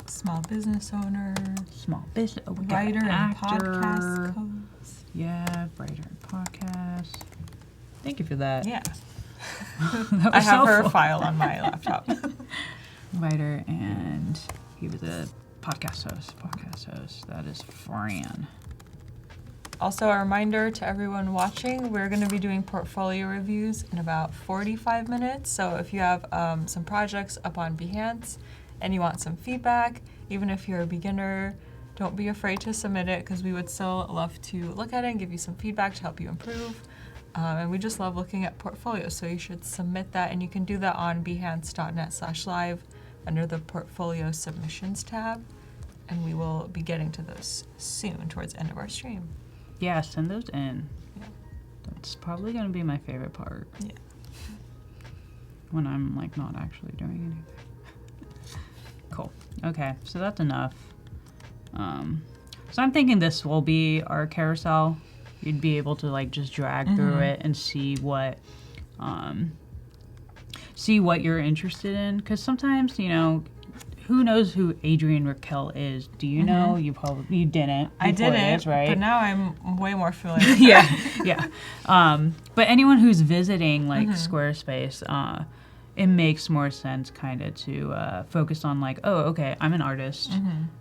Small business owner, small business, we got writer an and actor. podcast host. Yeah, writer and podcast. Thank you for that. Yeah. That I was have her helpful. file on my laptop. Writer, and he was a podcast host. That is Fran. Also, a reminder to everyone watching, we're going to be doing portfolio reviews in about 45 minutes. So if you have some projects up on Behance and you want some feedback, even if you're a beginner, don't be afraid to submit it because we would still love to look at it and give you some feedback to help you improve. And we just love looking at portfolios, so you should submit that, and you can do that on behance.net/live under the portfolio submissions tab, and we will be getting to those soon towards the end of our stream. Yeah, send those in. Yeah. That's probably going to be my favorite part. Yeah. When I'm not actually doing anything. Cool. Okay, so that's enough. So I'm thinking this will be our carousel. You'd be able to just drag through it and see what you're interested in. Because sometimes, who knows who Adrienne Raquel is? Do you know? You didn't. I before didn't, this, right? but now I'm way more familiar with yeah. But anyone who's visiting like Squarespace, it makes more sense kind of to focus on like, oh, okay, I'm an artist.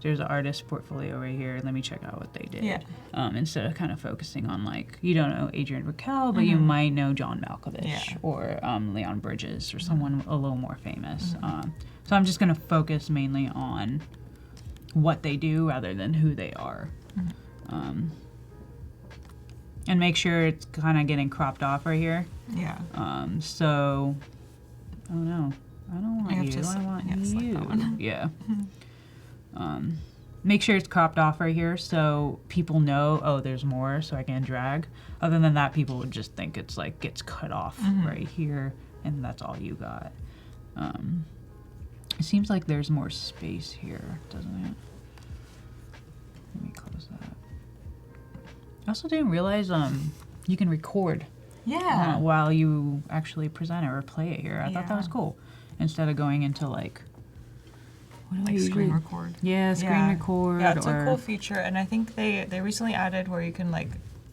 There's an artist portfolio right here. Let me check out what they did. Yeah. Instead of kind of focusing on like, you don't know Adrienne Raquel, but you might know John Malkovich or Leon Bridges or someone a little more famous. So I'm just going to focus mainly on what they do rather than who they are. And make sure it's kind of getting cropped off right here. Yeah. So, oh no, I don't want you. I want you. That one. Yeah. Make sure it's cropped off right here so people know, oh, there's more, so I can drag. Other than that, people would just think it's like gets cut off right here, and that's all you got. It seems like there's more space here, doesn't it? Let me close that. I also didn't realize you can record while you actually present it or play it here. I thought that was cool. Instead of going into like Screen record. Yeah, screen record. Yeah, it's a cool feature, and I think they recently added where you can like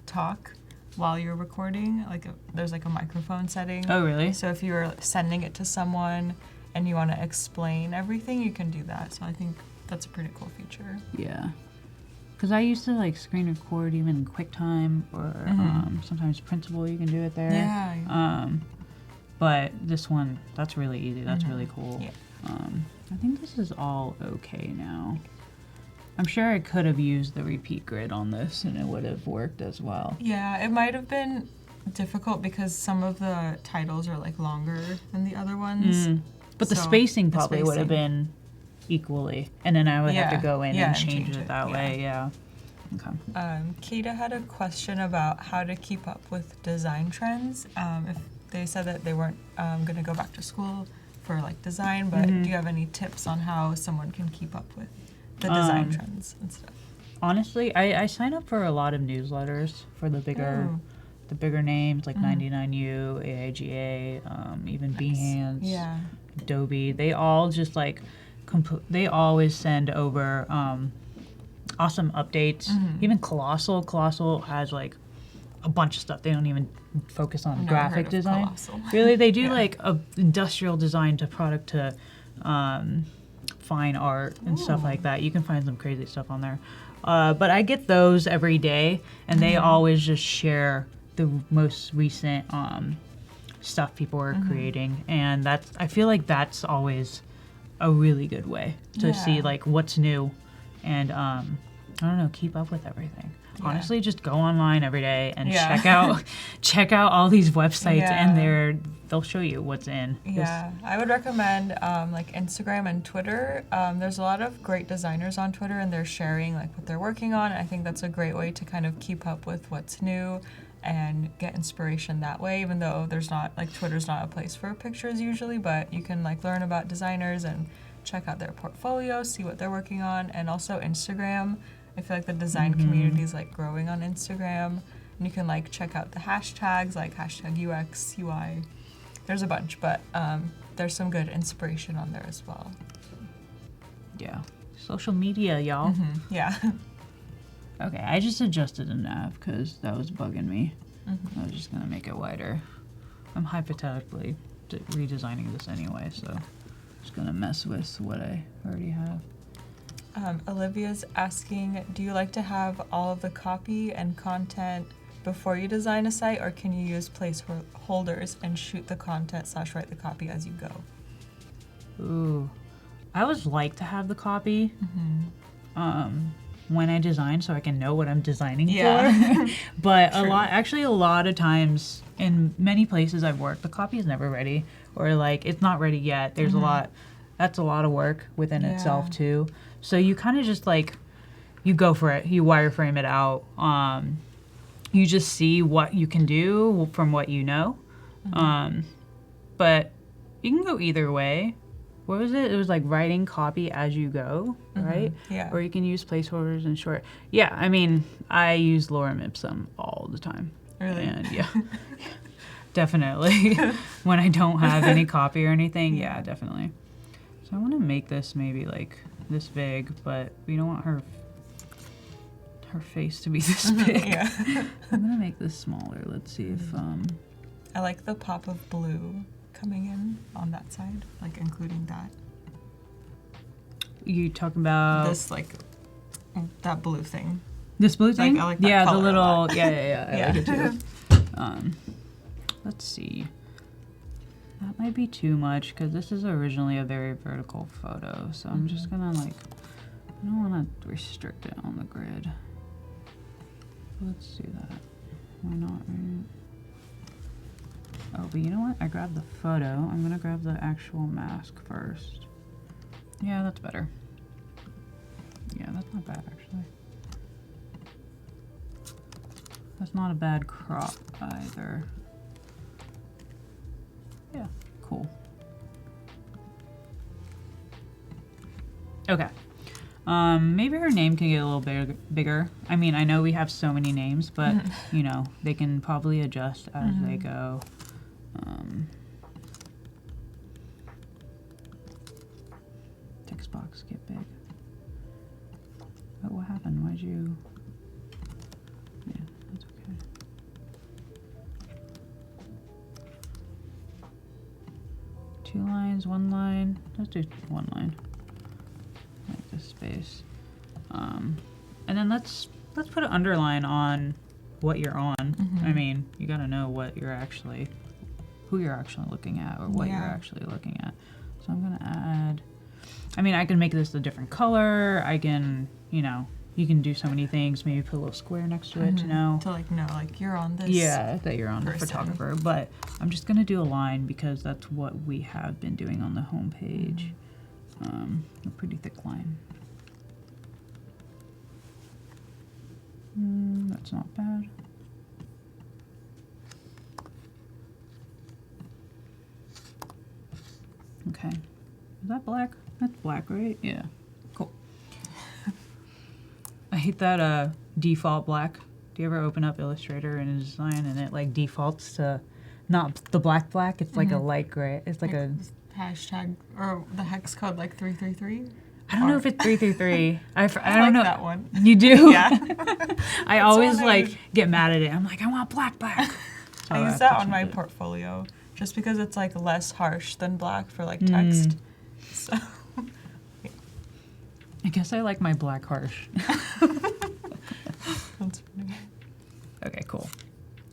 talk while you're recording. Like there's like a microphone setting. Oh, really? So if you're sending it to someone and you want to explain everything, you can do that. So I think that's a pretty cool feature. Yeah. Because I used to like screen record even in QuickTime or sometimes Printable, you can do it there. Yeah. But this one, that's really easy. That's really cool. Yeah. I think this is all okay now. I'm sure I could have used the repeat grid on this and it would have worked as well. Yeah, it might have been difficult because some of the titles are like longer than the other ones. But the spacing probably would have been equally. And then I would have to go in and change it that way. Yeah. Okay. Kita had a question about how to keep up with design trends. If they said that they weren't going to go back to school for like design, but do you have any tips on how someone can keep up with the design trends and stuff? Honestly, I sign up for a lot of newsletters for the bigger names like 99U, AIGA, even Behance, Adobe. They all just like they always send over awesome updates. Even Colossal has like a bunch of stuff. They don't even focus on graphic design. Colossal. Really, they do like a industrial design to product to fine art and stuff like that. You can find some crazy stuff on there. But I get those every day, and they always just share the most recent stuff people are creating, and I feel like that's always a really good way to see like what's new, and I don't know, keep up with everything. Honestly, just go online every day and check out all these websites, and they'll show you what's in. Yeah, I would recommend like Instagram and Twitter. There's a lot of great designers on Twitter, and they're sharing like what they're working on. I think that's a great way to kind of keep up with what's new and get inspiration that way, even though there's not like Twitter's not a place for pictures usually, but you can like learn about designers and check out their portfolio, see what they're working on. And also Instagram, I feel like the design community is like growing on Instagram, and you can like check out the hashtags like hashtag UX, UI. There's a bunch, but there's some good inspiration on there as well. Yeah, social media, y'all. Yeah. Okay, I just adjusted the nav because that was bugging me. I was just gonna make it wider. I'm hypothetically redesigning this anyway, so I'm just gonna mess with what I already have. Olivia's asking, do you like to have all of the copy and content before you design a site, or can you use placeholders and shoot the content / write the copy as you go? Ooh, I always like to have the copy when I design so I can know what I'm designing for. But a lot of times in many places I've worked, the copy is never ready, or like it's not ready yet. There's that's a lot of work within itself too. So you kind of just like, you go for it, you wireframe it out. You just see what you can do from what you know. But you can go either way. What was it? It was like writing copy as you go, right? Yeah. Or you can use placeholders and short. Yeah, I mean, I use Lorem Ipsum all the time. Really? And definitely. When I don't have any copy or anything, definitely. So I want to make this maybe like this big, but we don't want her face to be this big. Yeah. I'm gonna make this smaller. Let's see if I like the pop of blue coming in on that side, like including that. you talking about This like that blue thing. this blue thing. I like that yeah, the color a little lot. yeah. I Yeah. like it too. Let's see. That might be too much because this is originally a very vertical photo. So I'm just gonna like, I don't want to restrict it on the grid. Let's do that. Why not? Right? Oh, but you know what? I grabbed the photo. I'm gonna grab the actual mask first. Yeah, that's better. Yeah, that's not bad actually. That's not a bad crop either. Yeah, cool. Okay. Maybe her name can get a little bigger. I mean, I know we have so many names, but you know, they can probably adjust as they go. Text box get big. Oh, what happened? Why'd you? Yeah, that's okay. Two lines, one line. Let's do one line. Like this space. And then let's put an underline on what you're on. I mean, you gotta know what you're actually, who you're actually looking at, or what you're actually looking at. So I'm gonna add. I mean, I can make this a different color. I can, you know, you can do so many things. Maybe put a little square next to it to know. To like know, like you're on this. Yeah, that you're on the person. photographer. But I'm just gonna do a line because that's what we have been doing on the home page. A pretty thick line. That's not bad. Okay. Is that black? That's black, right? Yeah. Cool. I hate that default black. Do you ever open up Illustrator in Design and it like defaults to not the black, it's like a light gray. It's like a hashtag or the hex code like 333. I don't know if it's 333. I I don't like know. that one. You do? Yeah. I always one I like use. get mad at it. I'm like, I want black. So I use have that to on my change it. portfolio just because it's like less harsh than black for like text. So I guess I like my black harsh. that's funny. Okay, cool.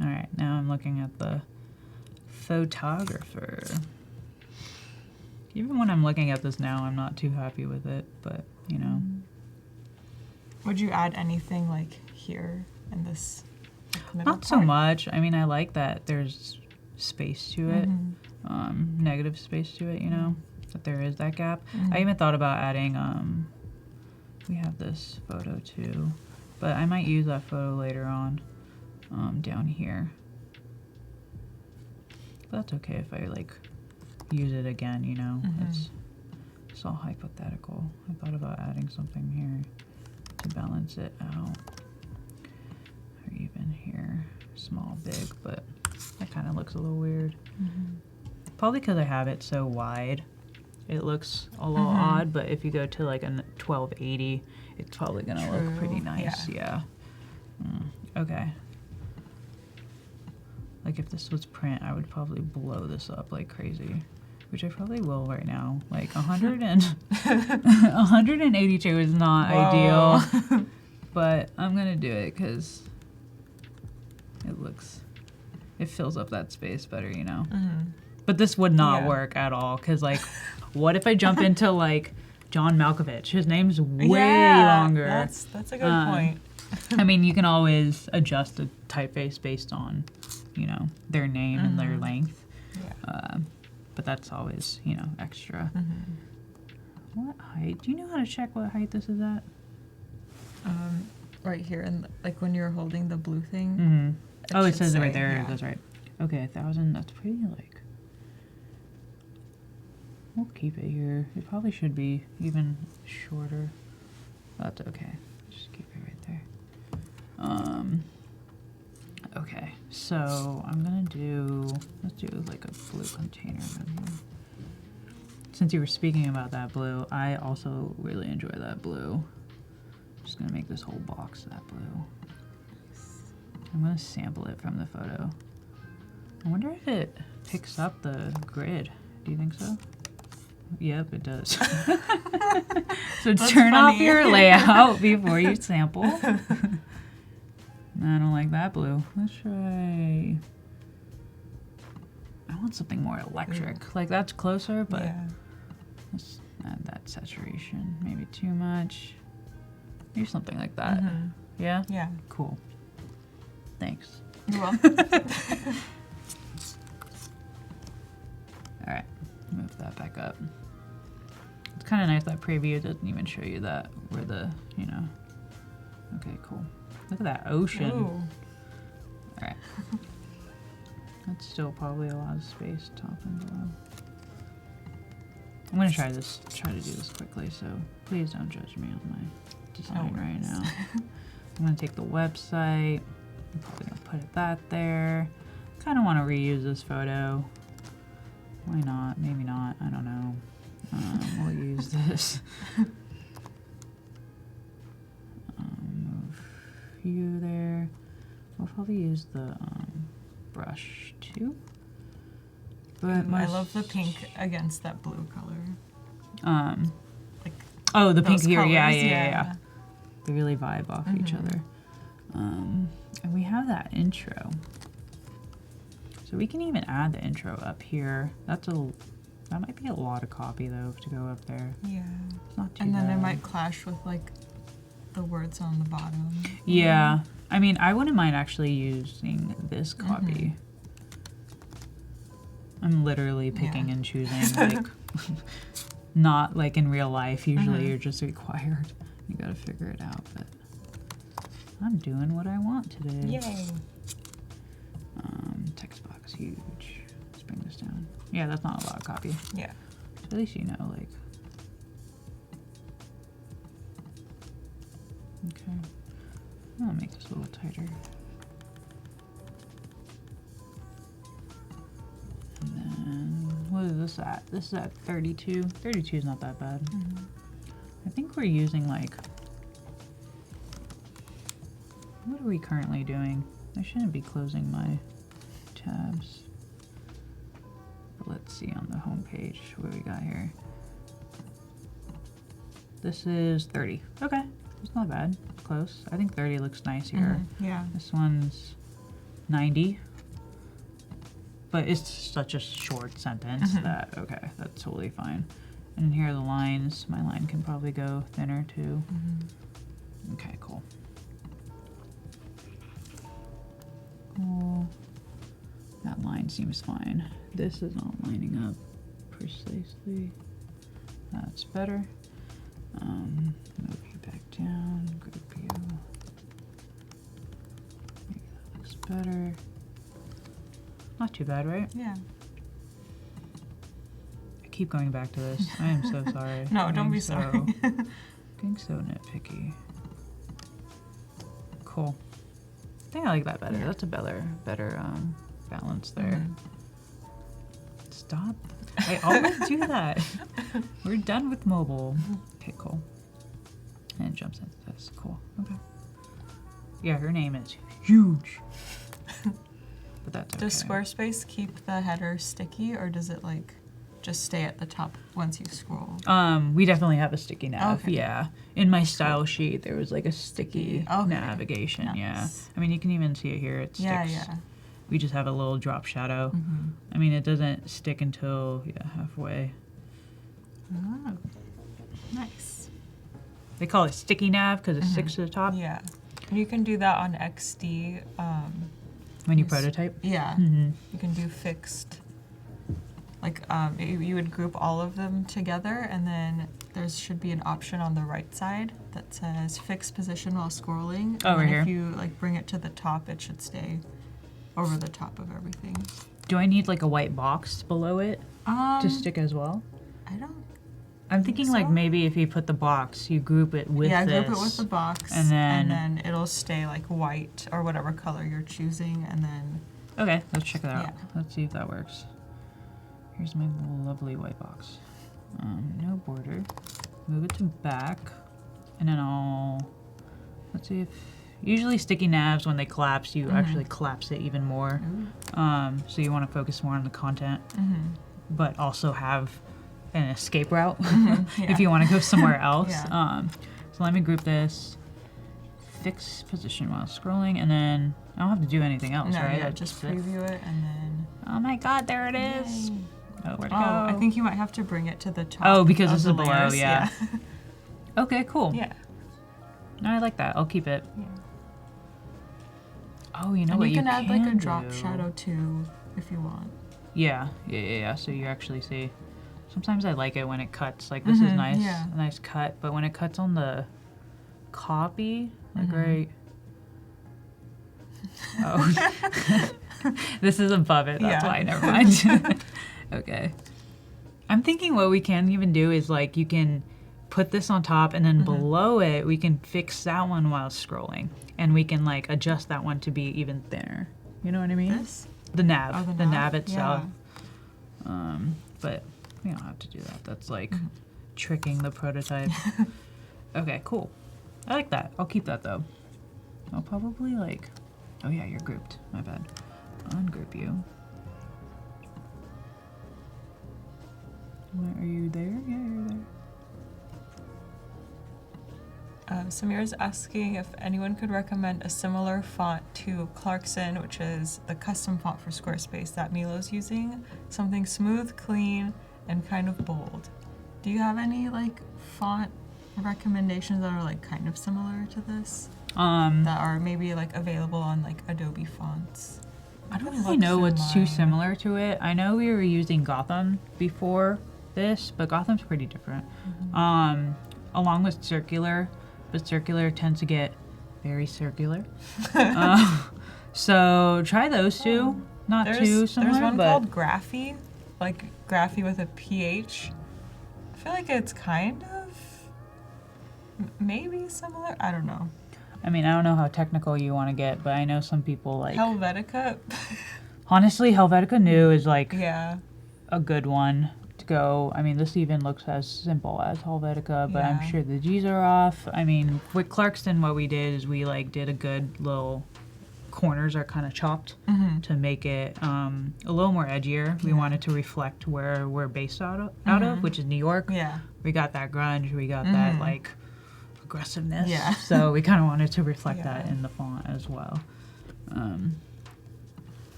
All right, now I'm looking at the photographer. Even when I'm looking at this now, I'm not too happy with it, but you know. Would you add anything like here in this like, middle Not so part? much. I mean, I like that there's space to it, negative space to it, you know, that there is that gap. I even thought about adding, we have this photo too, but I might use that photo later on, down here. But that's okay if I like use it again, you know, it's all hypothetical. I thought about adding something here to balance it out. Or even here, small, big, but that kind of looks a little weird. Probably because I have it so wide, it looks a little odd, but if you go to like a 1280, it's probably gonna look pretty True, nice, yeah. Okay. Like if this was print, I would probably blow this up like crazy, which I probably will right now. Like 182 is not ideal, but I'm gonna do it because it fills up that space better, you know. But this would not work at all because like, what if I jump into like John Malkovich? His name's way longer. That's a good point. I mean, you can always adjust the typeface based on, you know, their name and their length. Yeah. But that's always, you know, extra. What height? Do you know how to check what height this is at? Right here, and like when you're holding the blue thing. Oh, it should says it right say, there. yeah. It goes right. Okay, 1,000. That's pretty like. We'll keep it here. It probably should be even shorter. That's okay. Just keep it right there. Okay, so I'm gonna do. Let's do like a blue container down here. Since you were speaking about that blue, I also really enjoy that blue. Just gonna make this whole box that blue. I'm gonna sample it from the photo. I wonder if it picks up the grid. Do you think so? Yep, it does. So turn off your layout before you sample. I don't like that blue. Let's try. I want something more electric. Like that's closer, but let's add that saturation. Maybe too much. Maybe something like that. Yeah? Yeah. Cool. Thanks. You're welcome. All right, move that back up. It's kind of nice that preview doesn't even show you that where the, you know. Okay, cool. Look at that ocean. Ooh. All right. That's still probably a lot of space, top and below. I'm gonna try to do this quickly, so please don't judge me on my design right now. I'm gonna take the website. I'm probably gonna put that there. Kind of want to reuse this photo. Why not? Maybe not. I don't know. We'll use this. Move you there. We'll probably use the brush too. But I love the pink against that blue color. Like oh, the pink those here. colors, Yeah. They really vibe off each other. And we have that intro. So we can even add the intro up here. That might be a lot of copy though to go up there. Yeah. It's not too And then bad. it might clash with like the words on the bottom. Yeah. I mean, I wouldn't mind actually using this copy. I'm literally picking and choosing, like, not like in real life. Usually you're just required. You gotta figure it out, but I'm doing what I want today. Yay. Text box, huge. Let's bring this down. Yeah, that's not a lot of copy. Yeah. At least you know, like. Okay. I'll make this a little tighter. And then, what is this at? This is at 32. 32 is not that bad. I think we're using like, what are we currently doing? I shouldn't be closing my tabs. But let's see on the home page what we got here. This is 30. Okay, it's not bad. It's close. I think 30 looks nice here. Yeah. This one's 90. But it's such a short sentence that, okay, that's totally fine. And here are the lines. My line can probably go thinner too. Okay, cool. Cool. That line seems fine. This is not lining up precisely. That's better. Move you back down, group you. Maybe that looks better. Not too bad, right? Yeah. I keep going back to this. I am so sorry. No, don't be sorry. Getting so nitpicky. Cool. I think I like that better. Yeah. That's a better balance there. Stop. I always do that. We're done with mobile. Okay, cool. And it jumps into this. Cool. Okay. Yeah, her name is huge. But that's okay. Does Squarespace keep the header sticky, or does it like just stay at the top once you scroll? We definitely have a sticky nav. Okay. Yeah. In my style sheet, there was like a sticky navigation. Nice. Yeah. I mean, you can even see it here. It sticks. Yeah. We just have a little drop shadow. I mean, it doesn't stick until halfway. Oh, nice. They call it sticky nav because it sticks to the top. Yeah. And you can do that on XD. When you prototype. Yeah. You can do fixed. Like you would group all of them together, and then there should be an option on the right side that says fix position while scrolling. Over here. If you like bring it to the top, it should stay over the top of everything. Do I need like a white box below it to stick as well? I don't. I'm thinking so. like maybe if you put the box, you group it with Yeah, this. group it with the box, and then it'll stay like white or whatever color you're choosing, and then. Okay, let's check it out. Yeah. Let's see if that works. Here's my lovely white box. No border. Move it to back, and then let's see if, usually sticky navs, when they collapse, you actually collapse it even more. So you want to focus more on the content, but also have an escape route if you want to go somewhere else. So let me group this, fix position while scrolling, and then I don't have to do anything else, right? Yeah, just preview it and then... Oh my god, there it is. Yay. Oh, where'd it go? I think you might have to bring it to the top. Oh, because this the is below, layers. yeah. Okay, cool. Yeah. No, I like that. I'll keep it. Yeah. Oh, you know And what you can add like a drop do? shadow too, if you want. Yeah. So you actually see. Sometimes I like it when it cuts. Like this is nice, a nice cut. But when it cuts on the copy, like right. Oh, this is above it. That's why. Never mind. Okay. I'm thinking what we can even do is like you can put this on top, and then below it we can fix that one while scrolling, and we can like adjust that one to be even thinner. You know what I mean? This? The nav. Oh, the nav itself. Yeah. But we don't have to do that. That's like tricking the prototype. Okay, cool. I like that. I'll keep that though. I'll probably like, oh yeah, you're grouped. My bad. Ungroup you. Are you there? Yeah, you're there. Samir's asking if anyone could recommend a similar font to Clarkson, which is the custom font for Squarespace that Milo's using. Something smooth, clean, and kind of bold. Do you have any like font recommendations that are like kind of similar to this? That are maybe like available on like Adobe fonts? I don't really know what's too similar to it. I know we were using Gotham before this, but Gotham's pretty different. Along with Circular, but Circular tends to get very circular. So try those two. Not too similar, There's one but called Graphy, like Graphy with a PH. I feel like it's kind of maybe similar. I don't know. I mean, I don't know how technical you want to get, but I know some people like... Helvetica. Honestly, Helvetica New is like Yeah. a good one to go. I mean, this even looks as simple as Helvetica, but I'm sure the G's are off. I mean, with Clarkston, what we did is we like did a good little... corners are kind of chopped to make it a little more edgier. We wanted to reflect where we're based out of, which is New York. Yeah. We got that grunge, we got that like aggressiveness. Yeah. So we kind of wanted to reflect that in the font as well.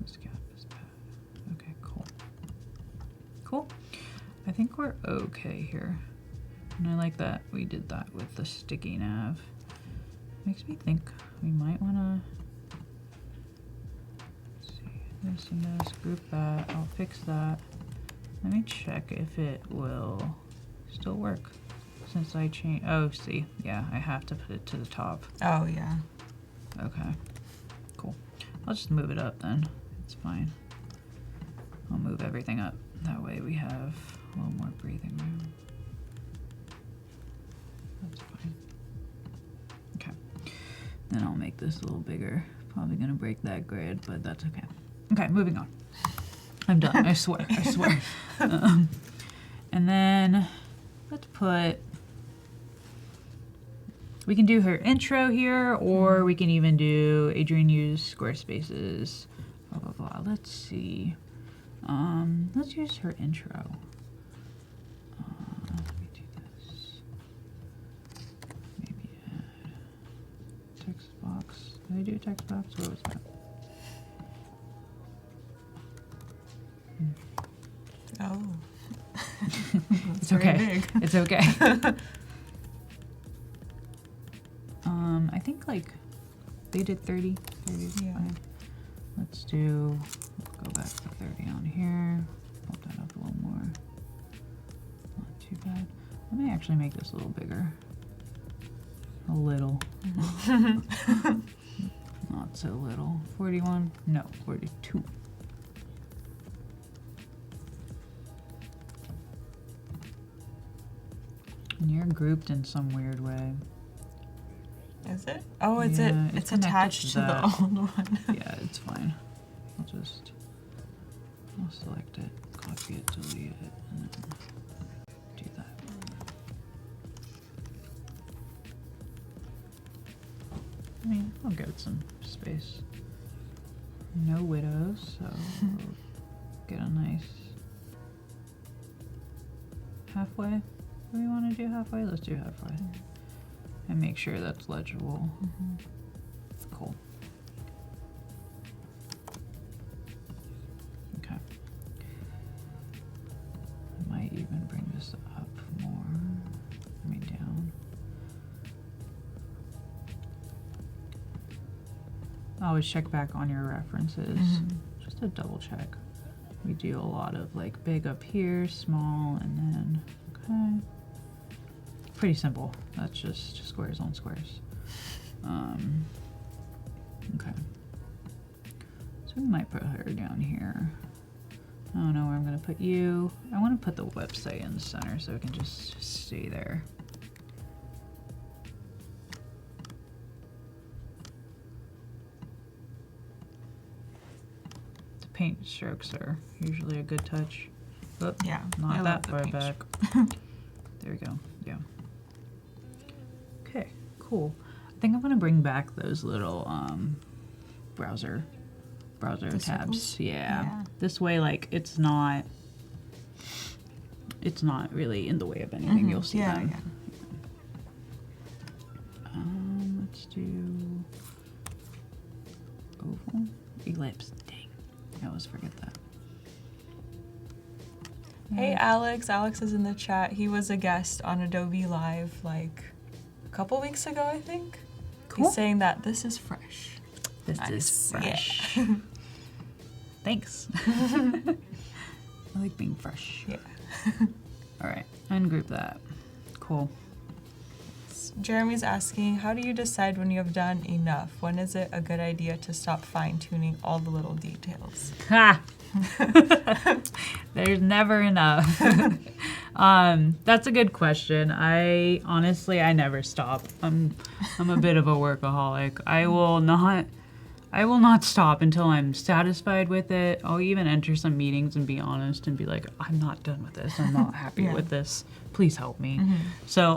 This gap is bad. Okay, cool. Cool. I think we're okay here. And I like that we did that with the sticky nav. Makes me think we might want to see this and this, group that. I'll fix that. Let me check if it will still work since I changed. Oh, see, yeah, I have to put it to the top. Oh, yeah. Okay, cool. I'll just move it up then. It's fine. I'll move everything up. That way we have a little more breathing room. That's fine. Okay. Then I'll make this a little bigger. Probably gonna break that grid, but that's okay. Okay, moving on. I'm done, I swear, I swear. And then let's put, we can do her intro here, or we can even do Adrian used Squarespace's, blah, blah, blah. Let's see. Let's use her intro. Let me do this. Maybe add text box. Did I do text box? What was that? Oh. It's okay. Big. It's okay. I think like they did 30. 30 is fine. Let's do, go back to 30 on here. Bump that up a little more. Not too bad. Let me actually make this a little bigger. A little. Not so little. 41? No, 42. And you're grouped in some weird way. Is it? Oh, it's Yeah, it's connected attached to the that. old one. Yeah, it's fine. I'll select it, copy it, delete it, and then do that. I mean, I'll give it some space. No widows, so we'll get a nice halfway. Do we want to do halfway? Let's do halfway. And make sure that's legible. Cool. Okay. I might even bring this up more. I mean, down. Always check back on your references, just to double check. We do a lot of like big up here, small, and then, okay. Pretty simple. That's just squares on squares. Okay. So we might put her down here. I don't know where I'm gonna put you. I wanna put the website in the center so it can just stay there. Paint strokes are usually a good touch. But Yeah, I not love that the far paint back. There we go. Yeah. Okay, cool. I think I'm gonna bring back those little browser The tabs. circles? Yeah. Yeah. This way, like it's not really in the way of anything. You'll see Yeah, them. yeah. Let's do oval ellipse. Dang. I always forget that. Hey Alex, Alex is in the chat. He was a guest on Adobe Live like a couple weeks ago, I think. Cool. He's saying that this is fresh. This Nice. is Yeah. fresh. Thanks. I like being fresh. Yeah. All right, ungroup that. Cool. Jeremy's asking, how do you decide when you have done enough? When is it a good idea to stop fine-tuning all the little details? Ha! There's never enough. That's a good question. I never stop. I'm a bit of a workaholic. I will not stop until I'm satisfied with it. I'll even enter some meetings and be honest and be like, I'm not done with this. I'm not happy Yeah. with this. Please help me. So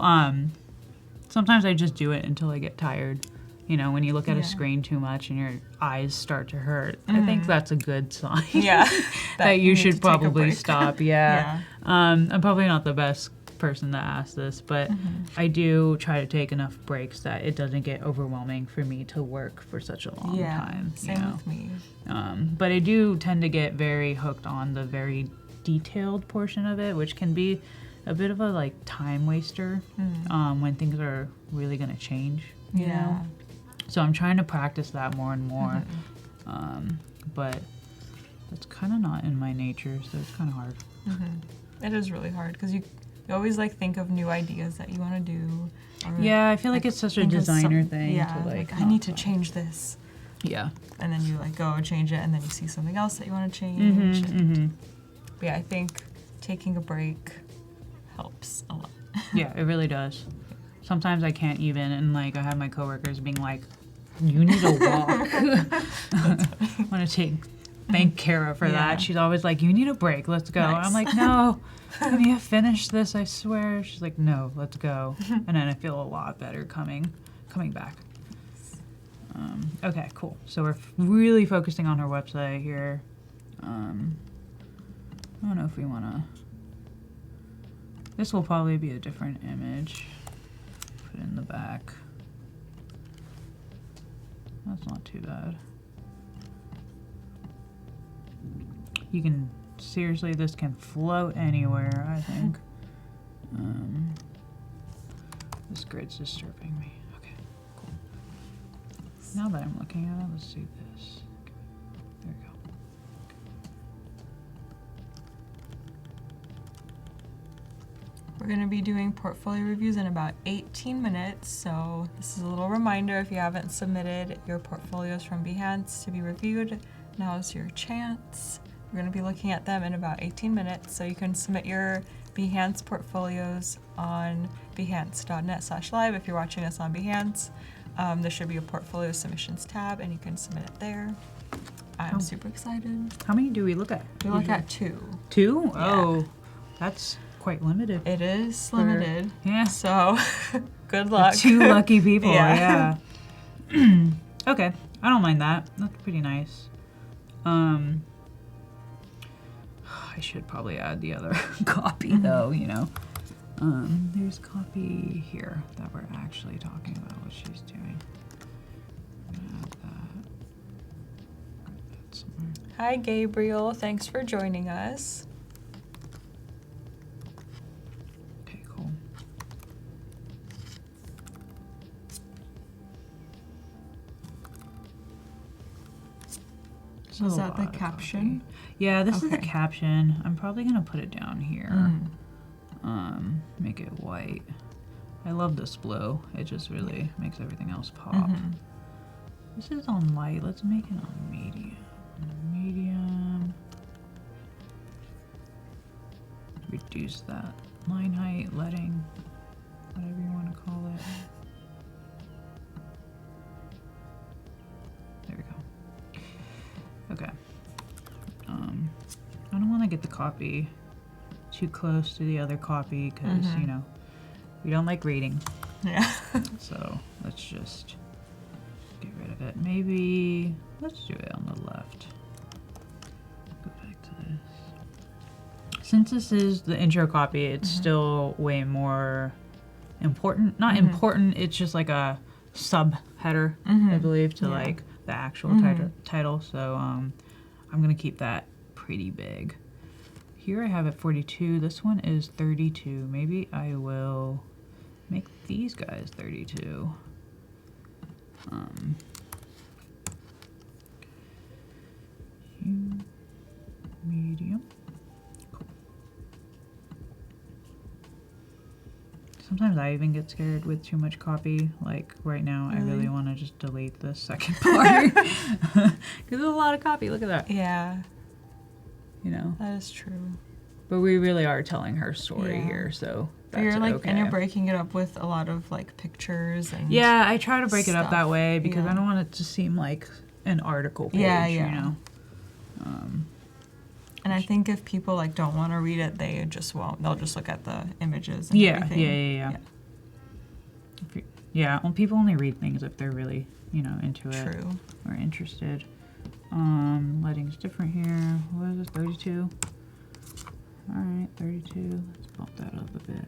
sometimes I just do it until I get tired. You know, when you look at Yeah. a screen too much and your eyes start to hurt, I think that's a good sign. Yeah. that you need to should take a probably break. stop. Yeah. I'm probably not the best person to ask this, but I do try to take enough breaks that it doesn't get overwhelming for me to work for such a long Yeah, time. you same know? with me. But I do tend to get very hooked on the very detailed portion of it, which can be a bit of a like time waster when things are really going to change. You know? So I'm trying to practice that more and more. But that's kind of not in my nature, so it's kind of hard. It is really hard because you always like think of new ideas that you want to do. Or, Yeah, I feel like it's such a think of designer some- thing Yeah, to like. I need to change this. Yeah. And then you like go change it and then you see something else that you want to change. But yeah, I think taking a break helps a lot. Yeah, it really does. Sometimes I can't even, and like I have my coworkers being like, "You need a walk." I want to thank Kara for Yeah. that. She's always like, "You need a break. Let's go." Nice. I'm like, "No, let me finish this. I swear." She's like, "No, let's go." And then I feel a lot better coming back. Okay, cool. So we're really focusing on her website here. I don't know if we want to. This will probably be a different image. Put it in the back. That's not too bad. You can, seriously, this can float anywhere, I think. This grid's disturbing me. Okay, cool. Now that I'm looking at it, let's do this. There we go. We're going to be doing portfolio reviews in about 18 minutes, so this is a little reminder if you haven't submitted your portfolios from Behance to be reviewed, now's your chance. We're going to be looking at them in about 18 minutes, so you can submit your Behance portfolios on behance.net/live if you're watching us on Behance. There should be a portfolio submissions tab and you can submit it there. I'm super excited. How many do we look at? We look at 2. 2? Yeah. Oh, that's quite limited. It is limited. Yeah. So, good luck. 2 lucky people, Yeah. yeah. Okay, I don't mind that. That's pretty nice. I should probably add the other copy though, you know. There's copy here that we're actually talking about what she's doing. I'm gonna add that somewhere. Hi, Gabriel. Thanks for joining us. Okay, cool. This Was is a that the lot of caption? copy. Yeah, this is the Okay. caption. I'm probably gonna put it down here. Make it white. I love this blue. It just really makes everything else pop. This is on light. Let's make it on medium. Medium. Reduce that line height, leading, whatever you want to call it. There we go. Okay. I don't want to get the copy too close to the other copy because, you know, we don't like reading. Yeah. So let's just get rid of it. Maybe let's do it on the left. Go back to this. Since this is the intro copy, it's still way more important. Not important, it's just like a subheader, I believe, to like the actual title. So I'm gonna keep that pretty big. Here I have it 42. This one is 32. Maybe I will make these guys 32. Medium. Cool. Sometimes I even get scared with too much copy. Like right now, I really want to just delete the second part because there's a lot of copy. Look at that. Yeah, You know, that is true. but we really are telling her story Yeah. here, so But that's you're like, okay. and you're breaking it up with a lot of like pictures and Yeah, I try to break it up that stuff, way because yeah. I don't want it to seem like an article page, Yeah, you yeah. know. And I think if people like don't want to read it, they just won't. They'll just look at the images. And Yeah, everything. yeah. Yeah, well, people only read things if they're really, you know, into it True. or interested. Lighting's different here. What is this, 32? All right, 32. Let's bump that up a bit.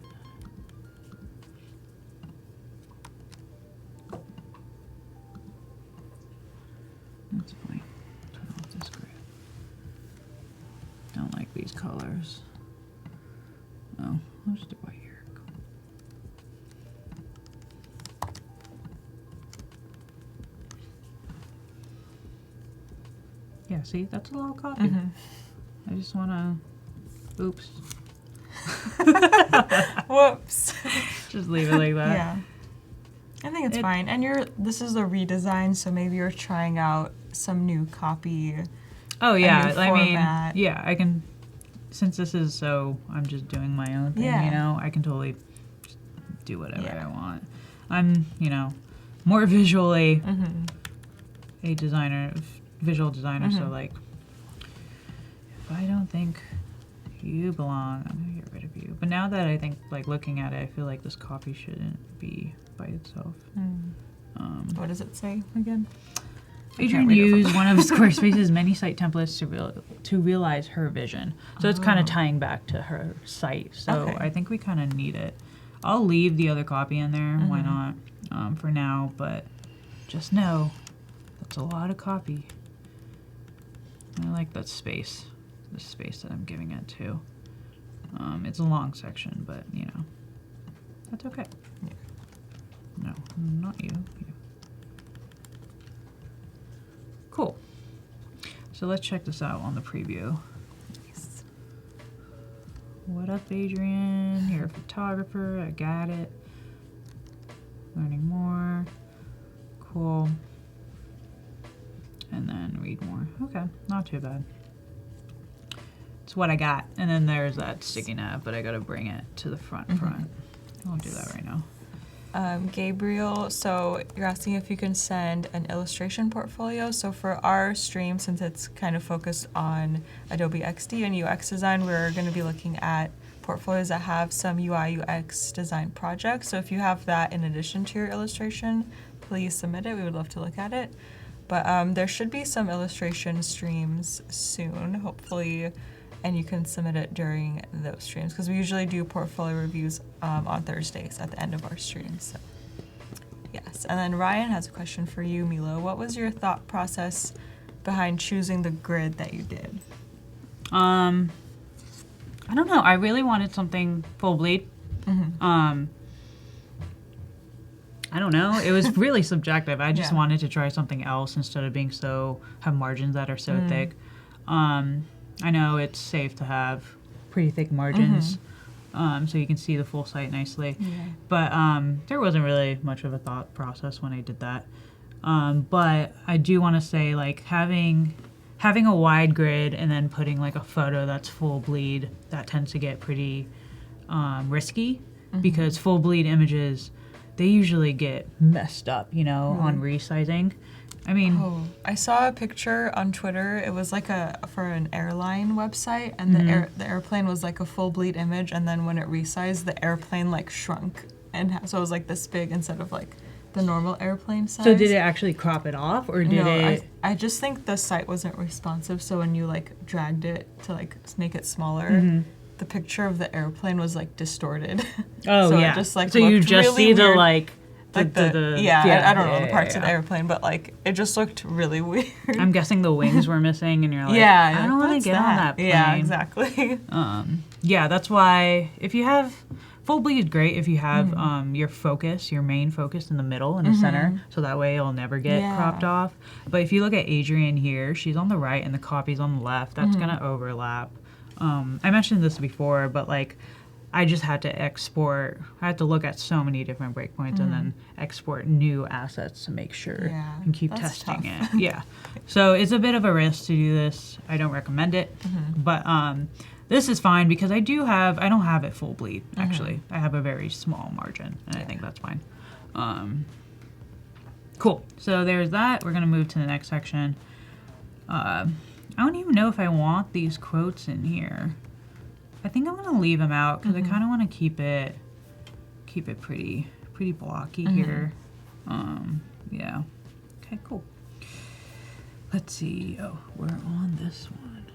That's fine. Turn off this grid. Don't like these colors. Oh, I'll just do white here. Cool. Yeah, see, that's a lot of copy. I just want to, oops, Whoops. just leave it like that. Yeah. I think it's fine. And this is a redesign, so maybe you're trying out some new copy. Oh yeah, new I mean, format. yeah, I can, since this is so, I'm just doing my own thing, Yeah. you know, I can totally just do whatever I want. I'm, you know, more visually a designer, visual designer, so like, if I don't think you belong, I'm gonna get rid of you. But now that I think, like, looking at it, I feel like this copy shouldn't be by itself. What does it say again? Adrian read it from used one of Squarespace's many site templates to realize her vision. So it's kind of tying back to her site. So Okay. I think we kind of need it. I'll leave the other copy in there. Why not? For now, but just know that's a lot of copy. I like that space, the space that I'm giving it to. It's a long section, but you know, that's okay. No, not you. You. Cool. So let's check this out on the preview. Nice. What up, Adrian? You're a photographer. I got it. Learning more. Cool. And then read more. Okay, not too bad. It's what I got. And then there's that sticky nav, but I gotta bring it to the front. I won't do that right now. Gabriel, so you're asking if you can send an illustration portfolio. So for our stream, since it's kind of focused on Adobe XD and UX design, we're going to be looking at portfolios that have some UI UX design projects. So if you have that in addition to your illustration, please submit it. We would love to look at it. But there should be some illustration streams soon, hopefully, and you can submit it during those streams because we usually do portfolio reviews on Thursdays at the end of our streams. So, yes, and then Ryan has a question for you, Milo. What was your thought process behind choosing the grid that you did? I don't know. I really wanted something full bleed. I don't know. It was really subjective. I just wanted to try something else instead of have margins that are so thick. I know it's safe to have pretty thick margins, so you can see the full site nicely. Yeah. But there wasn't really much of a thought process when I did that. But I do want to say, like, having a wide grid and then putting like a photo that's full bleed, that tends to get pretty risky because full bleed images, they usually get messed up, on resizing. I mean, I saw a picture on Twitter. It was like for an airline website, and the airplane was like a full bleed image, and then when it resized, the airplane like shrunk, and so it was like this big instead of like the normal airplane size. So did it actually crop it off, or did it? I just think the site wasn't responsive. So when you like dragged it to like make it smaller, the picture of the airplane was like distorted. Oh, so yeah. It just like so you just really see the weird. like. I don't know the parts of the airplane, but like it just looked really weird. I'm guessing the wings were missing, and you're like, I don't want to get on that plane. Yeah, exactly. Yeah, that's why if you have full bleed is great if you have your main focus in the middle in the center, so that way it'll never get cropped off. But if you look at Adrienne here, she's on the right and the copy's on the left. That's gonna overlap. I mentioned this before, but like. I just had to export. I had to look at so many different breakpoints and then export new assets to make sure and keep testing it. Yeah. So it's a bit of a risk to do this. I don't recommend it. But this is fine because I don't have it full bleed, actually. I have a very small margin, and I think that's fine. Cool. So there's that. We're going to move to the next section. I don't even know if I want these quotes in here. I think I'm gonna leave them out because I kind of want to keep it pretty blocky here. Yeah. Okay, cool. Let's see. Oh, we're on this one.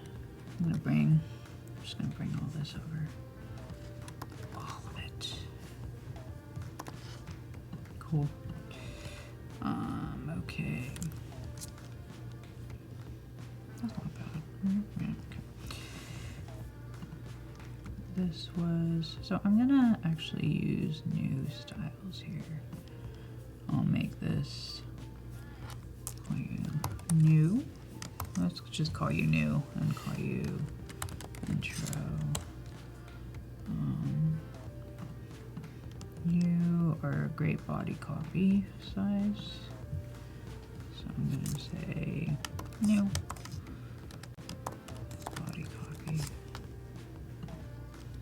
I'm just gonna bring all this over. All of it. Cool. Okay. That's not bad. Yeah. This was, so I'm gonna actually use new styles here. I'll make this, call you new. Let's just call you new and call you intro. You are a great body copy size. So I'm gonna say new.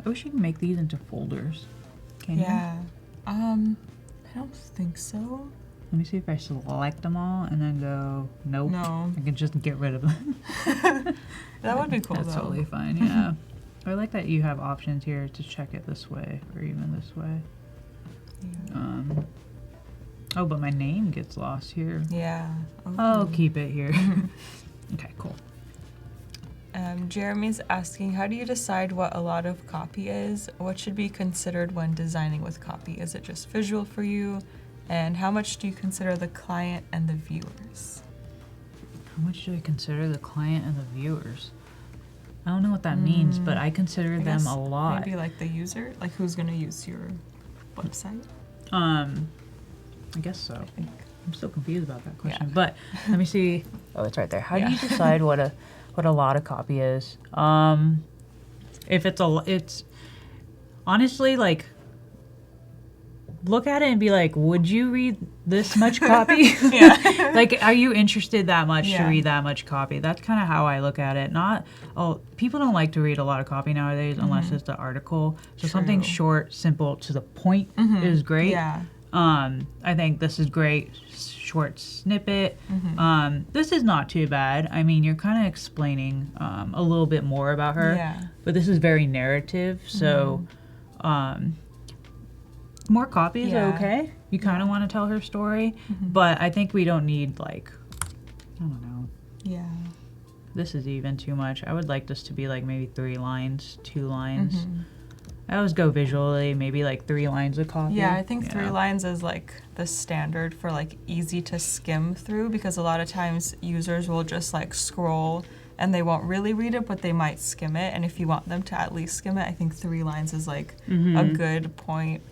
I wish you could make these into folders. Can you? Yeah. I don't think so. Let me see if I select them all and then go, nope. No. I can just get rid of them. That would be cool, That's totally fine, yeah. I like that you have options here to check it this way or even this way. Yeah. Oh, but my name gets lost here. Yeah. Okay. I'll keep it here. Okay, cool. Jeremy's asking, how do you decide what a lot of copy is? What should be considered when designing with copy? Is it just visual for you? And how much do you consider the client and the viewers? How much do I consider the client and the viewers? I don't know what that means, but I consider them a lot. Maybe like the user? Like who's going to use your website? I guess so. I'm still confused about that question. But let me see. Oh, it's right there. How do you decide what a lot of copy is? If it's honestly like, look at it and be like, would you read this much copy? Like, are you interested that much to read that much copy? That's kind of how I look at it. People don't like to read a lot of copy nowadays unless it's the article. So something short, simple, to the point is great. Yeah. I think this is great. Short snippet. This is not too bad. I mean, you're kind of explaining a little bit more about her, Yeah. but this is very narrative. So, more copies are Yeah. okay. You kind of want to tell her story, but I think we don't need like, I don't know. Yeah. This is even too much. I would like this to be like maybe 3 lines, 2 lines. I always go visually, maybe like 3 lines a copy. Yeah, I think 3 lines is like the standard for like easy to skim through, because a lot of times users will just like scroll and they won't really read it, but they might skim it. And if you want them to at least skim it, I think 3 lines is like a good point.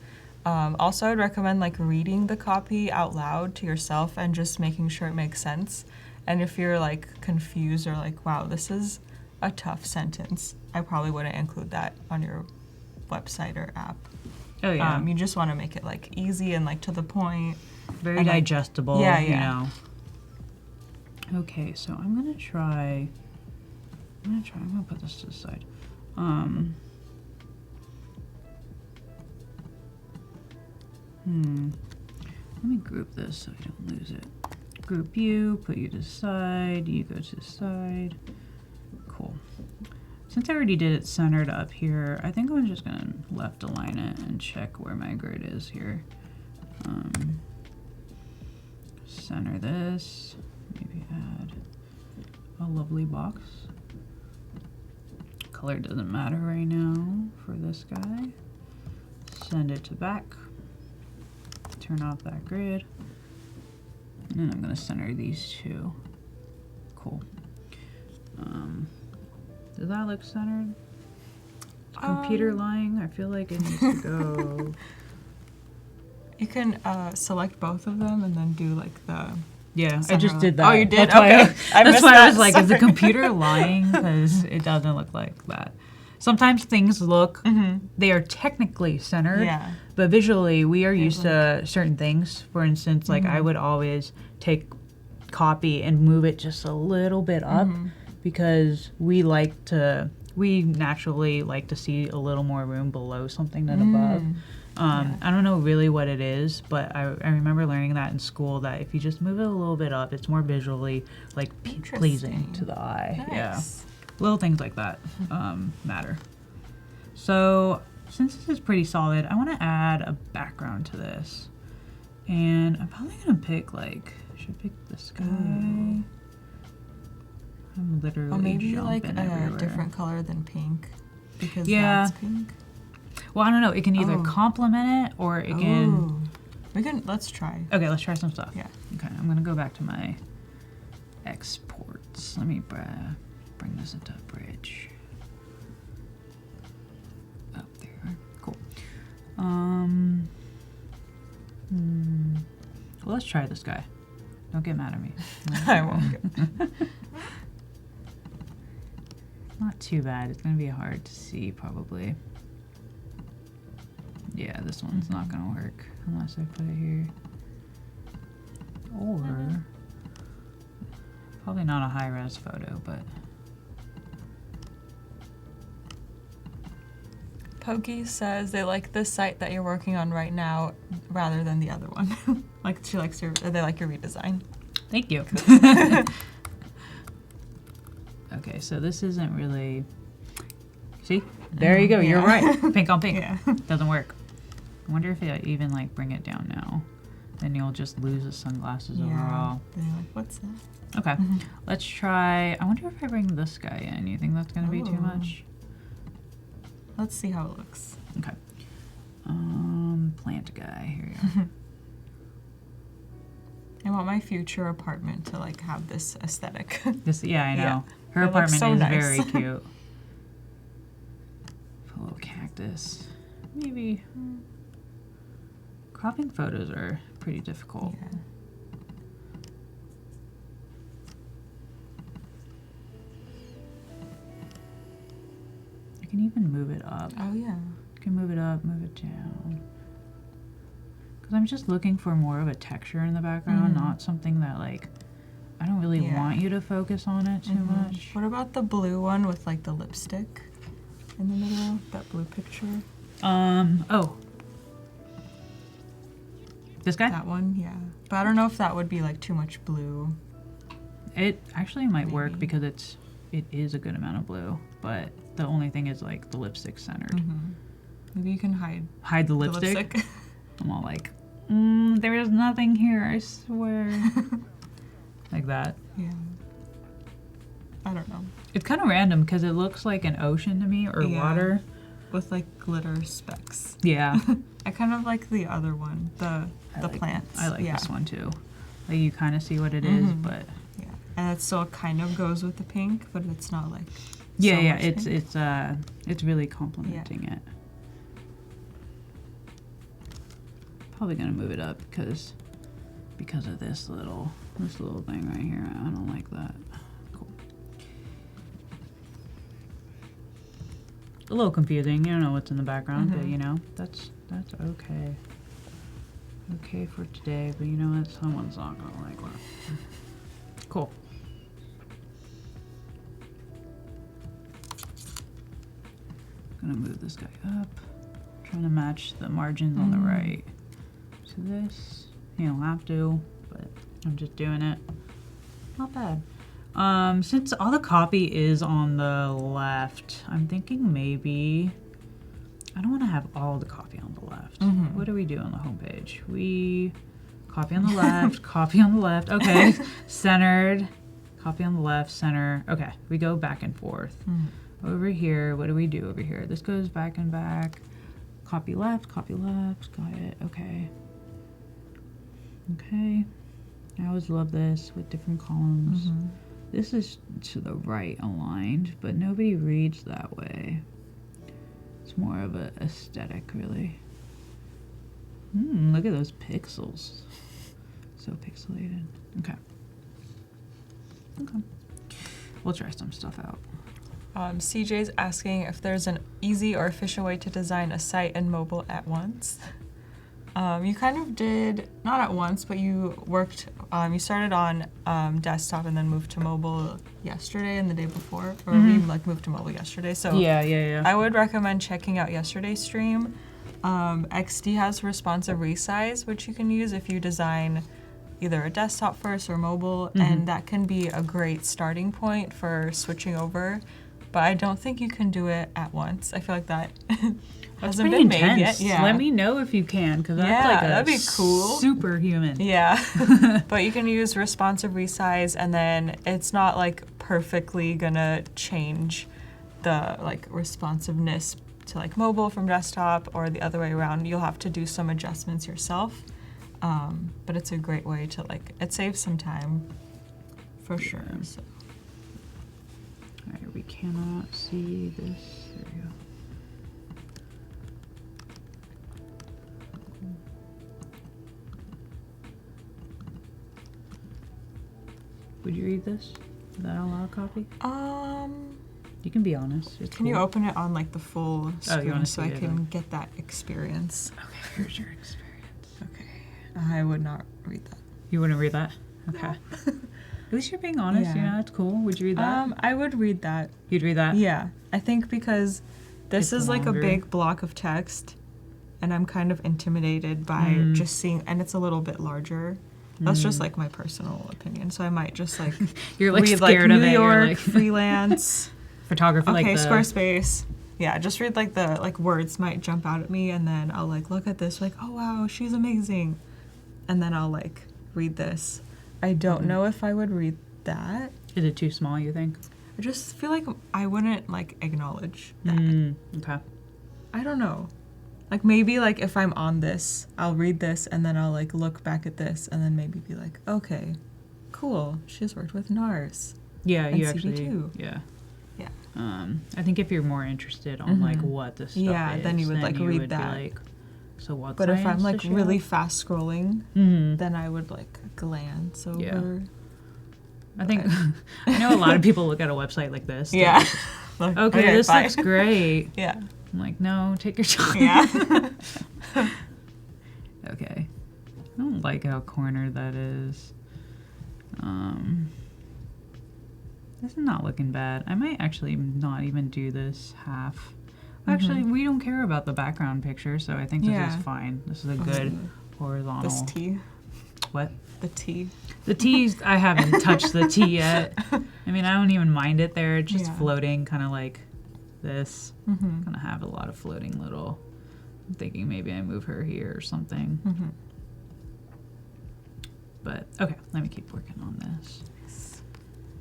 Also, I would recommend like reading the copy out loud to yourself and just making sure it makes sense. And if you're like confused or like, wow, this is a tough sentence, I probably wouldn't include that on your website or app. Oh yeah. You just want to make it like easy and like to the point. Very and, like, digestible, yeah, you yeah. know. Okay, so I'm gonna put this to the side. Let me group this so I don't lose it. Group you, put you to the side, you go to the side. Cool. Since I already did it centered up here, I think I'm just gonna left align it and check where my grid is here. Center this, maybe add a lovely box. Color doesn't matter right now for this guy. Send it to back. Turn off that grid. And then I'm gonna center these 2. Cool. Does that look centered? Computer lying? I feel like it needs to go. You can select both of them and then do like the Yeah, I center just line. did that. Oh, you did? That's why Okay. I that's missed why I that, was like, is the sorry. computer lying? Because it doesn't look like that. Sometimes things look, they are technically centered, Yeah. but visually we are used to certain things. For instance, like I would always take copy and move it just a little bit up because we naturally like to see a little more room below something than above. I don't know really what it is, but I remember learning that in school, that if you just move it a little bit up, it's more visually like pleasing to the eye. Nice. Yeah. Little things like that matter. So since this is pretty solid, I want to add a background to this. And I'm probably going to pick like, I should pick this guy. I'm literally Or maybe like jumping a everywhere. different color than pink, because Yeah. that's pink. Well, I don't know. It can either Oh. complement it or it can... Let's try. Okay, let's try some stuff. Yeah. Okay, I'm going to go back to my exports. Let me bring this into Bridge. Oh, there you are. Cool. Well, let's try this guy. Don't get mad at me. I won't. Not too bad. It's going to be hard to see, probably. Yeah, this one's not going to work unless I put it here. Or, probably not a high-res photo, but... Pokey says they like this site that you're working on right now rather than the other one. Like they like your redesign. Thank you. Okay, so this isn't really... See? There you go. You're Yeah. right. Pink on pink. Yeah. Doesn't work. I wonder if I even like bring it down now. Then you'll just lose the sunglasses overall. They're like, what's that? Okay, let's try... I wonder if I bring this guy in. You think that's going to be too Oh. much? Let's see how it looks. Okay. Plant guy. Here you go. I want my future apartment to like have this aesthetic. This, yeah, I know. Yeah. Her It looks apartment so is nice. very cute. Put a little cactus. Maybe. Cropping photos are pretty difficult. Yeah. You can even move it up. Oh yeah. You can move it up, move it down. Because I'm just looking for more of a texture in the background, not something that like, I don't really want you to focus on it too much. What about the blue one with like the lipstick in the middle? That blue picture. Oh. This guy? That one, yeah. But I don't know if that would be like too much blue. It actually might work Maybe. because it is a good amount of blue, but the only thing is like the lipstick's centered. Maybe you can hide Hide the the lipstick. lipstick. I'm all like, there is nothing here, I swear. Like that. Yeah. I don't know. It's kind of random because it looks like an ocean to me or Yeah. water. With like glitter specks. Yeah. I kind of like the other one, the plants. I like yeah. this one too. Like you kind of see what it is, but Yeah. And it still kind of goes with the pink, but it's not like yeah, so yeah, much pink. it's really complementing it. Probably gonna move it up because of this little thing right here. I don't like that. Cool. A little confusing. You don't know what's in the background, but you know that's okay. Okay for today, but you know what? Someone's not gonna like that. Cool. Gonna move this guy up. Trying to match the margins on the right. So this, you don't have to, but I'm just doing it. Not bad. Since all the copy is on the left, I'm thinking maybe I don't want to have all the copy on the left. What do we do on the homepage? We copy on the left, copy on the left. Okay, centered. Copy on the left, center. Okay, we go back and forth. Over here, what do we do over here? This goes back and back. Copy left, got it. Okay. Okay. I always love this with different columns. This is to the right aligned, but nobody reads that way. It's more of an aesthetic, really. Look at those pixels. So pixelated. Okay. We'll try some stuff out. CJ's asking if there's an easy or efficient way to design a site and mobile at once. You kind of did, not at once, but you worked, you started on desktop and then moved to mobile yesterday and the day before, or we like moved to mobile yesterday. So Yeah. I would recommend checking out yesterday's stream. XD has responsive resize, which you can use if you design either a desktop first or mobile, and that can be a great starting point for switching over. But I don't think you can do it at once. I feel like that hasn't been made yet. Yeah. Let me know if you can, because that's Yeah, like that'd be cool. Superhuman. Yeah. But you can use responsive resize, and then it's not like perfectly gonna change the like responsiveness to like mobile from desktop or the other way around. You'll have to do some adjustments yourself. But it's a great way to like, it saves some time for sure. So. All right, we cannot see this. There we go. Would you read this? Is that a loud copy? You can be honest. It's Can you cool. open it on like the full screen wanna so see I it, can get that experience? Okay, here's your experience. Okay. I would not read that. You wouldn't read that? Okay. At least you're being honest, you Yeah. know, it's cool. Would you read that? I would read that. You'd read that? Yeah. I think because this It's is like longer. a big block of text and I'm kind of intimidated by just seeing, and it's a little bit larger. That's just like my personal opinion. So I might just like You're like read scared like of New it. York You're like freelance. photography, Okay, like the Squarespace. Yeah, just read like the like words might jump out at me, and then I'll like look at this like, oh wow, she's amazing, and then I'll like read this. I don't know if I would read that. Is it too small, you think? I just feel like I wouldn't like acknowledge that. Okay. I don't know. Like maybe like if I'm on this, I'll read this and then I'll like look back at this and then maybe be like, okay, cool. She's worked with NARS. Yeah, And you CB actually. too. Yeah. Yeah. I think if you're more interested on like what the stuff Yeah, is, then you would like you read would that. Be like, so what? But if I'm like science does she really have? fast scrolling, then I would like glance over. Yeah. I think I know a lot of people look at a website like this. they're Yeah. like, okay, this bye. looks great. Yeah. I'm like, no, take your time. Yeah. Okay. I don't like how cornered that is. This is not looking bad. I might actually not even do this half. Actually, we don't care about the background picture, so I think this Yeah. is fine. This is a good horizontal. This T. What? The T. The T's, I haven't touched the T yet. I mean, I don't even mind it there. It's just Yeah. floating, kind of like this. Mm-hmm. Gonna have a lot of floating little. I'm thinking maybe I move her here or something. Mm-hmm. But okay, let me keep working on this.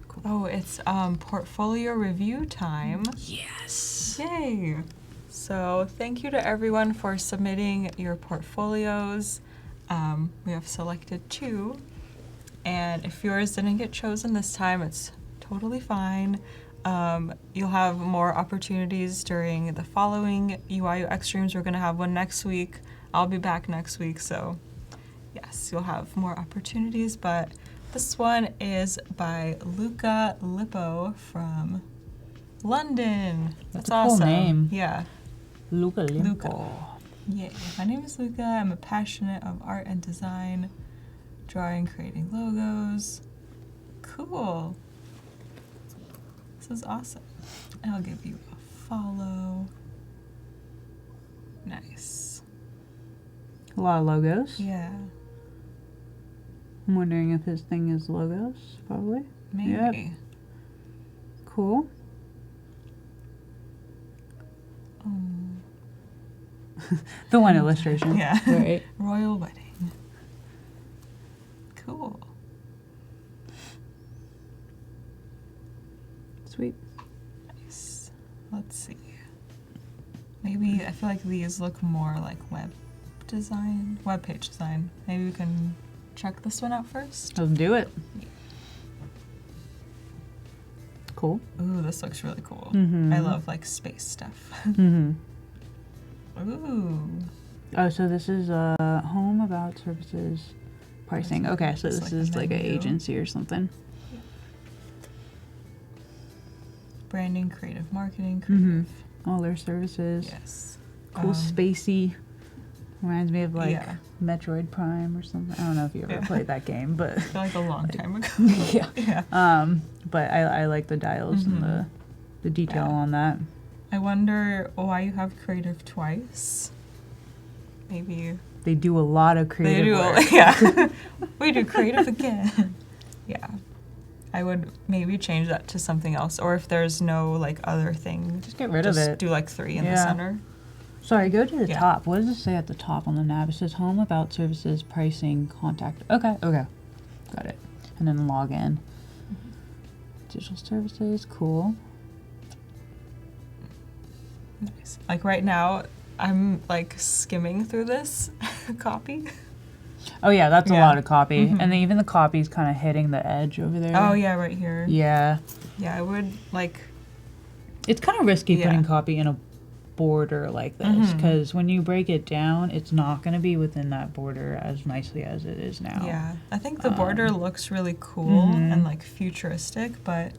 Cool. Oh, it's portfolio review time. Yes. Yay! So thank you to everyone for submitting your portfolios. We have selected 2, and if yours didn't get chosen this time, it's totally fine. You'll have more opportunities during the following UI UX streams. We're gonna have one next week. I'll be back next week, so yes, you'll have more opportunities, but this one is by Luca Lippo from London. That's a cool awesome. name. Yeah. Luca. Yay. My name is Luca. I'm a passionate of art and design, drawing, creating logos. Cool. This is awesome. I'll give you a follow. Nice. A lot of logos. Yeah. I'm wondering if his thing is logos, probably. Maybe. Yep. Cool. The one illustration. Yeah. Right. Royal wedding. Cool. Sweet. Nice. Let's see. Maybe I feel like these look more like web page design. Maybe we can check this one out first. Let's do it. Cool. Ooh, this looks really cool. Mhm. I love like space stuff. Mm-hmm. Ooh. Oh, so this is home, about, services, pricing. Okay, so It's this like a is like an menu. agency or something. Branding, creative marketing, Mm-hmm. creative. All their services. Yes. Cool, spacey. Reminds me of like yeah. Metroid Prime or something. I don't know if you ever Yeah. played that game, but I feel like a long time ago. yeah. Yeah. But I like the dials and the detail Yeah. on that. I wonder why you have creative twice. Maybe They do a lot of they creative do. work. Yeah. We do creative again. Yeah. I would maybe change that to something else, or if there's no like other thing, Just get rid of it. do like 3 in the Yeah. center. Sorry, go to the Yeah. top. What does it say at the top on the nav? It says home, about, services, pricing, contact. Okay. Got it. And then log in. Digital services, cool. Nice. Like right now, I'm like skimming through this copy. Oh yeah, that's a Yeah. lot of copy. Mhm. And then even the copy's kind of hitting the edge over there. Oh yeah, right here. Yeah. Yeah, I would like. It's kind of risky Yeah. putting copy in a border like this, Mhm. because when you break it down, it's not going to be within that border as nicely as it is now. Yeah, I think the border looks really cool Mhm. and like futuristic, but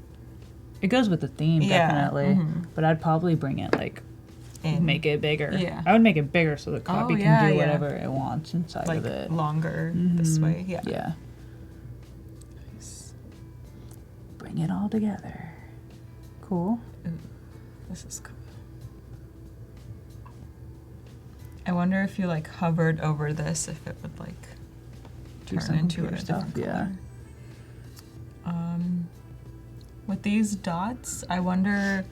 It goes with the theme, Yeah, definitely. mhm. But I'd probably bring it like make it bigger. Yeah. I would make it bigger so the copy yeah, can do yeah. whatever it wants inside like of it. longer this Mhm. way. Yeah. Yeah. Nice. Bring it all together. Cool. This is cool. I wonder if you like hovered over this, if it would like Do turn some into a computer stuff, different yeah. color. With these dots, I wonder,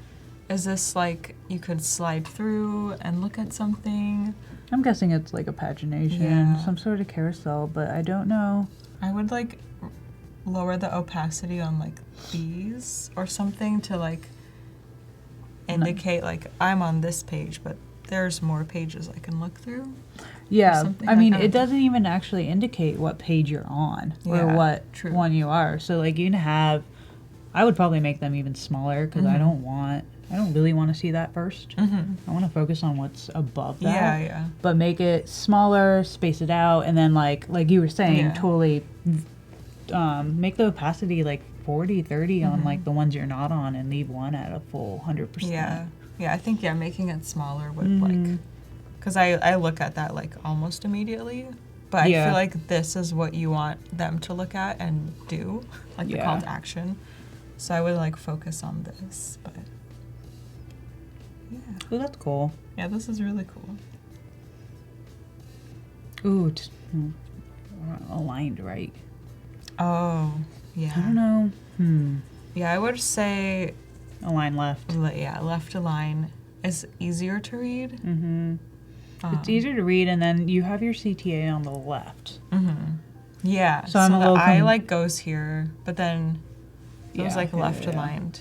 is this like you could slide through and look at something? I'm guessing it's like a pagination, Yeah. some sort of carousel, but I don't know. I would like lower the opacity on like these or something to like indicate like I'm on this page, but there's more pages I can look through. Yeah, something I like mean, that. it doesn't even actually indicate what page you're on or Yeah, what true. one you are. So like you can have, I would probably make them even smaller because I don't really want to see that first. Mm-hmm. I want to focus on what's above that. Yeah, yeah. But make it smaller, space it out, and then like you were saying, Yeah. totally make the opacity like 40, 30 on like the ones you're not on, and leave one at a full 100%. Yeah. Yeah, I think making it smaller would like, because I look at that like almost immediately, but I Yeah. feel like this is what you want them to look at and do, like the Yeah. call to action. So I would like focus on this, but yeah. Oh, that's cool. Yeah, this is really cool. Ooh, aligned right. Oh, I yeah. don't know. Yeah, I would say, Align left. yeah, left align is easier to read. Mm-hmm. It's easier to read, and then you have your CTA on the left. Yeah, So I'm a the little eye like goes here, but then those Yeah, like yeah, left yeah. aligned.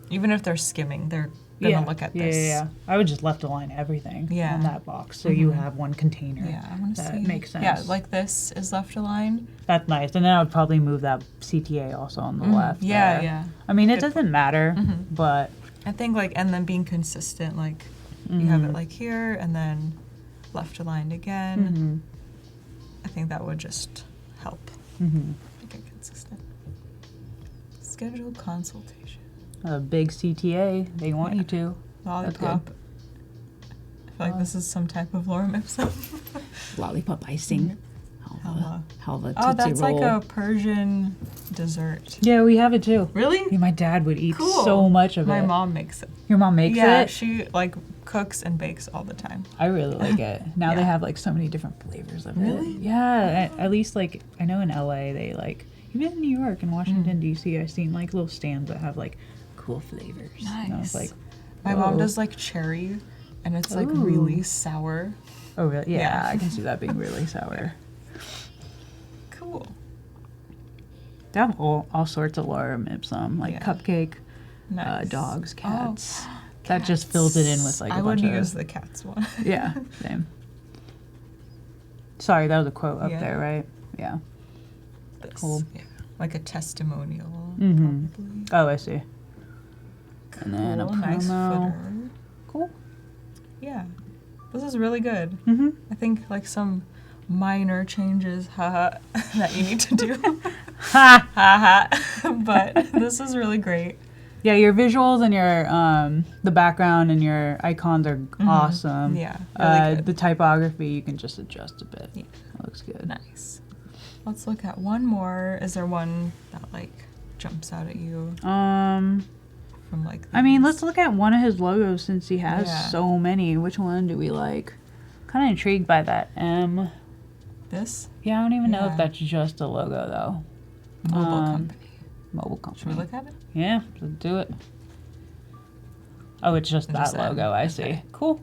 Even if they're skimming, they're gonna look at this. Yeah. I would just left align everything Yeah. on that box, so you have one container. Yeah, I want to see. That makes sense. Yeah, like this is left aligned. That's nice, and then I would probably move that CTA also on the left. Yeah, there. yeah. I mean, it doesn't matter, but I think like, and then being consistent, like you have it like here and then left aligned again. I think that would just help make it consistent. Schedule consultation. a big CTA, they want you to. Lollipop. I feel like this is some type of lorem ipsum. Lollipop icing. Halva Oh, Tootsie that's Roll. like a Persian dessert. Yeah, we have it too. Really? Yeah, my dad would eat Cool. so much of My it. mom makes it. Your mom makes Yeah, it? she like cooks and bakes all the time. I really like it. Now they Yeah. have like so many different flavors of Really? it. Yeah, at least like I know in LA they like even in New York and Washington DC I've seen like little stands that have like cool flavors. And I was Nice. like, My mom whoa. does like cherry, and it's like Ooh. really sour. Oh really? Yeah, Yeah. I can see that being really sour. Cool. They have all sorts of lorem ipsum, like Yeah. cupcake, Nice. dogs, Oh, cats. That just fills it in with like a I would bunch use of the cats one. yeah, same. Sorry, that was a quote up Yeah. there, right? Yeah. This, Cool. Yeah. Like a testimonial. Mhm. Probably. Oh, I see. And then a Cool, nice promo. footer. Cool. Yeah. This is really good. Mm-hmm. I think like some minor changes, haha, that you need to do. Ha! Haha. But this is really great. Yeah, your visuals and your the background and your icons are awesome. Yeah, really good. The typography you can just adjust a bit. Yeah. That looks good. Nice. Let's look at one more. Is there one that like jumps out at you from like I mean, these? let's look at one of his logos since he has Yeah. so many. Which one do we like? Kind of intrigued by that M. This Yeah, I don't even know if Yeah. that's just a logo though. mobile company. Mobile Should company. we look at it? Yeah, let's do it. Oh, it's just It that just M. logo. I see. Okay. Cool.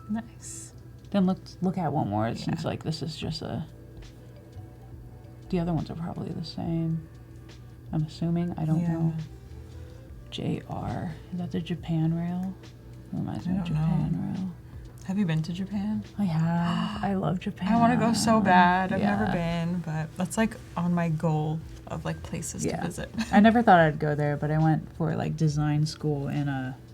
Nice. Then let's look at one more since Yeah. like this is just a. The other ones are probably the same. I'm assuming. I don't Yeah. know. JR. Is that the Japan rail? Reminds me I of don't know. Japan rail. Have you been to Japan? I have. I love Japan. I want to go so bad. I've never Yeah. been, but that's like on my goal of like places Yeah. to visit. I never thought I'd go there, but I went for like design school and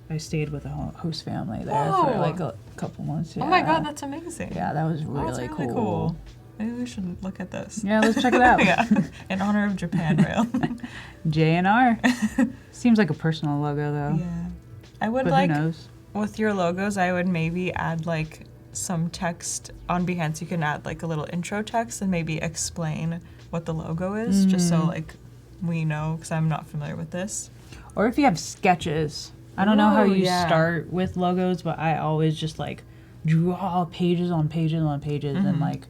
I stayed with a host family there for Whoa. like a couple months. Oh my yeah. god, that's amazing. Yeah, that was Oh, really, that's really cool. Maybe we should look at this. Yeah, let's check it out. Yeah, in honor of Japan Rail. J&R. Seems like a personal logo though. Yeah, I would But like who knows? with your logos. I would maybe add like some text on Behance. You can add like a little intro text and maybe explain what the logo is, just so like we know, because I'm not familiar with this. Or if you have sketches. I don't know how Ooh, you yeah. start with logos, but I always just like draw pages on pages on pages and like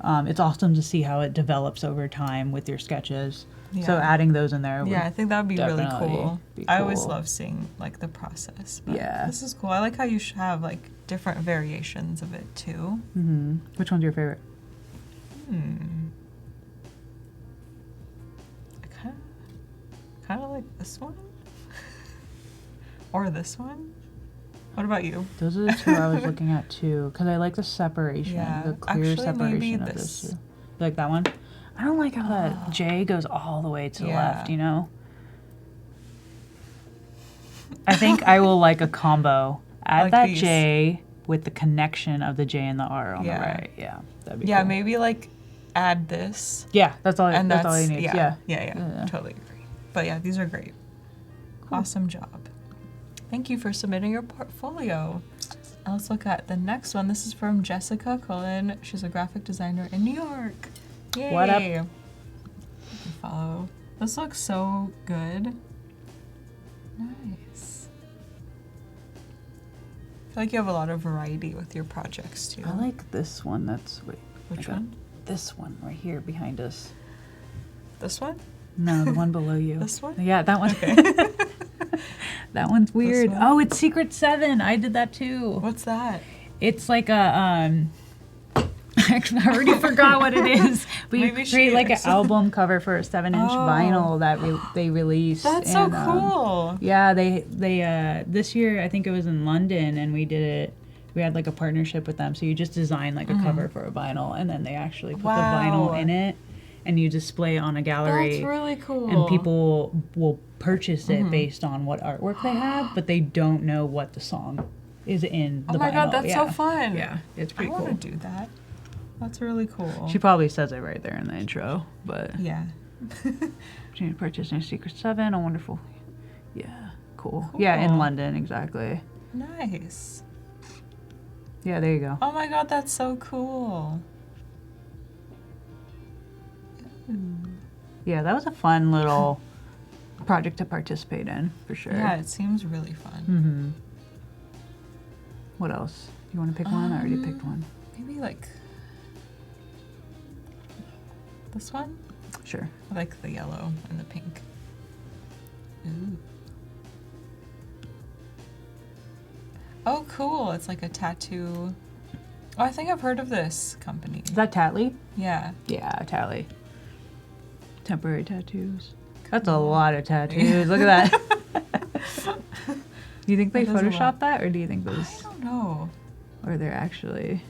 it's awesome to see how it develops over time with your sketches. So Yeah. adding those in there would Yeah, I think that would be really definitely cool. be I always cool. love seeing like the process. But Yeah. this is cool. I like how you have like different variations of it too. Which one's your favorite? I kind of like this one, or this one. What about you? Those are the two I was looking at too, because I like the separation, Yeah, the clear actually, maybe separation of this. this two. You like that one? I don't like how that J goes all the way to the Yeah. left, you know? I think I will like a combo. Add Like that these. J with the connection of the J and the R on Yeah. the right. Yeah, that'd be Yeah, cool. maybe like add this, Yeah, that's all. and That's all you need. yeah, Yeah. Yeah. totally agree. But yeah, these are great. Awesome job. Thank you for submitting your portfolio. Now let's look at the next one. This is from Jessica Cullen. She's a graphic designer in New York. Yay! What up? You can follow. This looks so good. Nice. I feel like you have a lot of variety with your projects too. I like this one. That's wait. Which I got one? This one right here behind us. This one? No, the one below you. This one? Yeah, that one. That one's weird. one? Oh, it's Secret 7. I did that too. What's that? It's like a I already forgot what it is. But you Maybe she create like an is. album cover for a 7-inch Oh. vinyl that they released. That's so and, cool. yeah, they this year I think it was in London, and we did it. We had like a partnership with them, so you just design like a cover for a vinyl, and then they actually put the Wow. vinyl in it, and you display it on a gallery. That's really cool. And people will purchase it based on what artwork they have, but they don't know what the song is in the vinyl. Oh my god, that's yeah. so fun. Yeah, it's pretty I cool. want to do that. That's really cool. She probably says it right there in the intro, but Yeah. she need to purchase in Secret 7, a wonderful. Yeah, cool. Yeah, in Cool. London, exactly. Nice. Yeah, there you go. Oh my god, that's so cool. Yeah, that was a fun little project to participate in, for sure. Yeah, it seems really fun. Mm-hmm. What else? You want to pick one? I already picked one. Maybe like this one? Sure. I like the yellow and the pink. Ooh. Oh, cool. It's like a tattoo. Oh, I think I've heard of this company. Is that Tattly? Yeah. Yeah, Tally. Temporary tattoos. That's a lot of tattoos. Look at that. Do you think they That is a lot. photoshopped that, or do you think I those, don't know. or they're actually?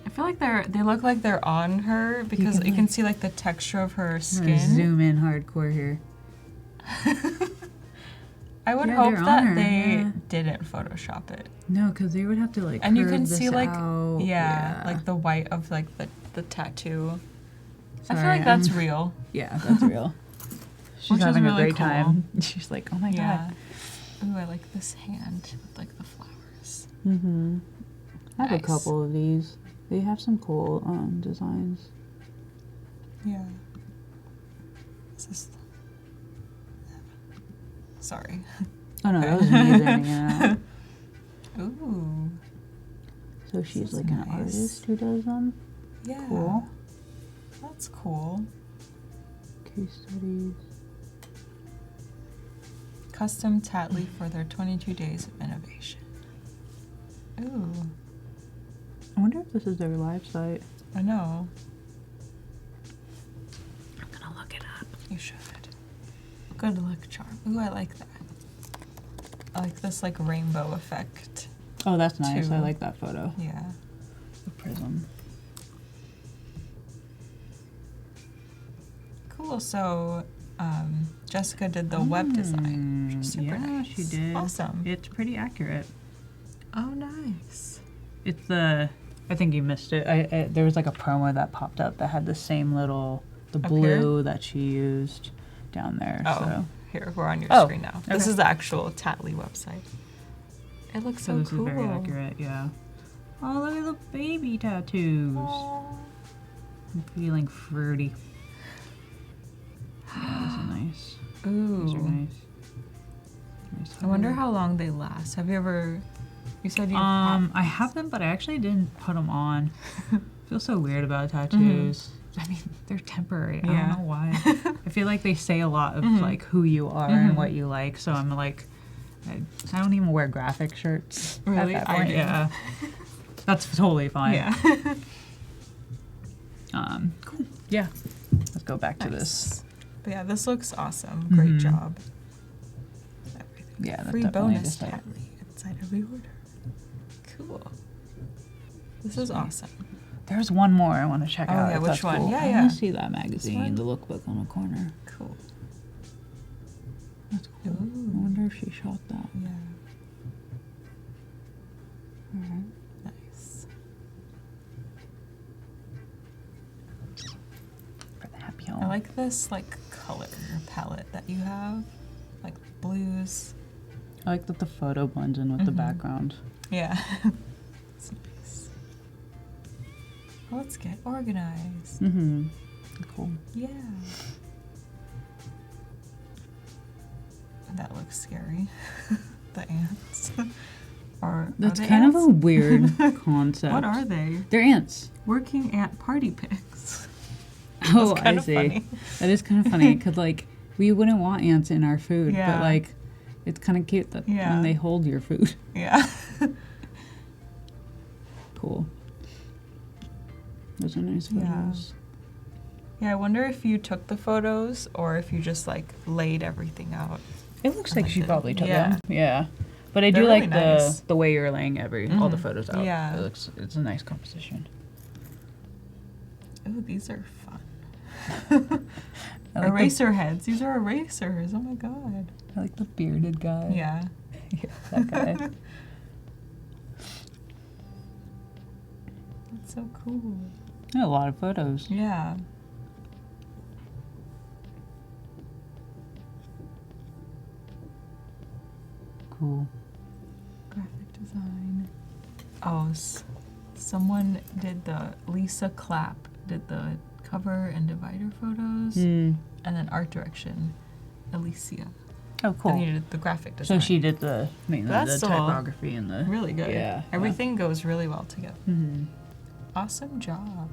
I feel like they look like they're on her because you can see like the texture of her I'm gonna skin. zoom in hardcore here. I would Yeah, hope they're on that her, they yeah. didn't Photoshop it. No, because they would have to like. And you curve can this see like out. yeah, like the white of like the tattoo. I feel Sorry, like that's I'm- real. Yeah, that's real. She's Which is having a really great cool. time. She's like, oh my Yeah. god. Ooh, I like this hand with like the flowers. Mm-hmm. I have a Nice. couple of these. They have some cool designs. Yeah. Is this? Sorry. Oh no, that was me zooming in out. Ooh. So she's is like an nice. artist who does them. Yeah. Cool. That's cool. Case studies. Custom Tattly for their 22 days of innovation. Ooh. I wonder if this is their live site. I know. I'm gonna look it up. You should. Good luck charm. Ooh, I like that. I like this like rainbow effect. Oh, that's nice. I Two. like that photo. Yeah. The prism. Cool. So Jessica did the web design, which is super yeah, nice. she did. Awesome. It's pretty accurate. Oh, nice. It's the. I think you missed it. I there was like a promo that popped up that had the same little the Up blue that she used down there. Oh, So. here we're on your Oh, screen now. This okay. is the actual Tattly website. It looks so this cool. is very accurate. Yeah. Oh, look at the baby tattoos. Aw. I'm feeling fruity. Yeah, this is nice. These are Ooh. nice. Nice I wonder color. how long they last. Have you ever? You said you. I have them, but I actually didn't put them on. I feel so weird about tattoos. I mean, they're temporary. I Yeah. don't know why. I feel like they say a lot of like who you are and what you like. So I'm like, I don't even wear graphic shirts. Really? At that I point. do. Yeah. That's totally fine. Yeah. Cool. Yeah. Let's go back to this. Nice. But yeah, this looks awesome. Great Mhm. job. Everything. Yeah, that's Free definitely bonus just like- Tattly inside every order. Cool. This is awesome. There's one more I want to check Oh, out. yeah, if which that's one? Cool. Yeah, I yeah. want to see that one? magazine, the lookbook on the corner. Cool. That's cool. I Ooh. wonder if she shot that. Yeah. Alright. Nice. For the happy home. I like this like color palette that you have, like blues. I like that the photo blends in with the background. Yeah. It's nice. Let's get organized. Mm-hmm. Cool. Yeah. That looks scary. The ants. Or That's are they kind of ants? a weird concept. What are they? They're ants. Working ant party pics. Oh, That's kind I of see. funny. That is kind of funny because like we wouldn't want ants in our food, Yeah. but like it's kind of cute that Yeah. when they hold your food. Yeah. Cool. Those are nice Yeah. photos. Yeah, I wonder if you took the photos or if you just like laid everything out. It looks I like like she it. probably took Yeah. them. Yeah. But I They're do really like nice. the way you're laying all the Mhm. photos out. Yeah. It's a nice composition. Oh, these are fun. I like Eraser heads. These are erasers. Oh my god. I like the bearded guy. Yeah. Yeah, that guy. That's so cool. A lot of photos. Yeah. Cool. Graphic design. Oh, someone did Lisa Clapp did the cover and divider photos, Mm. and then art direction, Alicia. Oh, And cool. you did the graphic design. So she did the That's all typography and the really good. Yeah. Everything goes really well together. Mm-hmm. Awesome job.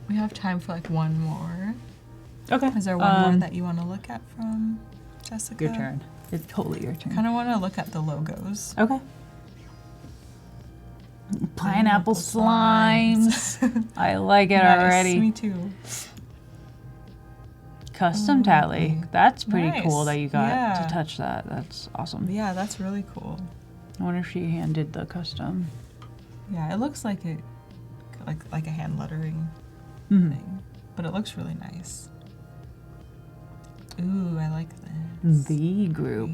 We have time for like one more. Okay. Is there one more that you want to look at from Jessica? Your turn. It's totally your turn. Kind of want to look at the logos. Okay. Pineapple slimes. I like it Nice, already. Me too. Custom tally. That's pretty Nice. cool that you got Yeah. to touch that. That's awesome. Yeah, that's really cool. I wonder if she hand did the custom. Yeah, it looks like it, like a hand lettering Mhm. thing, but it looks really nice. Ooh, I like this. The group.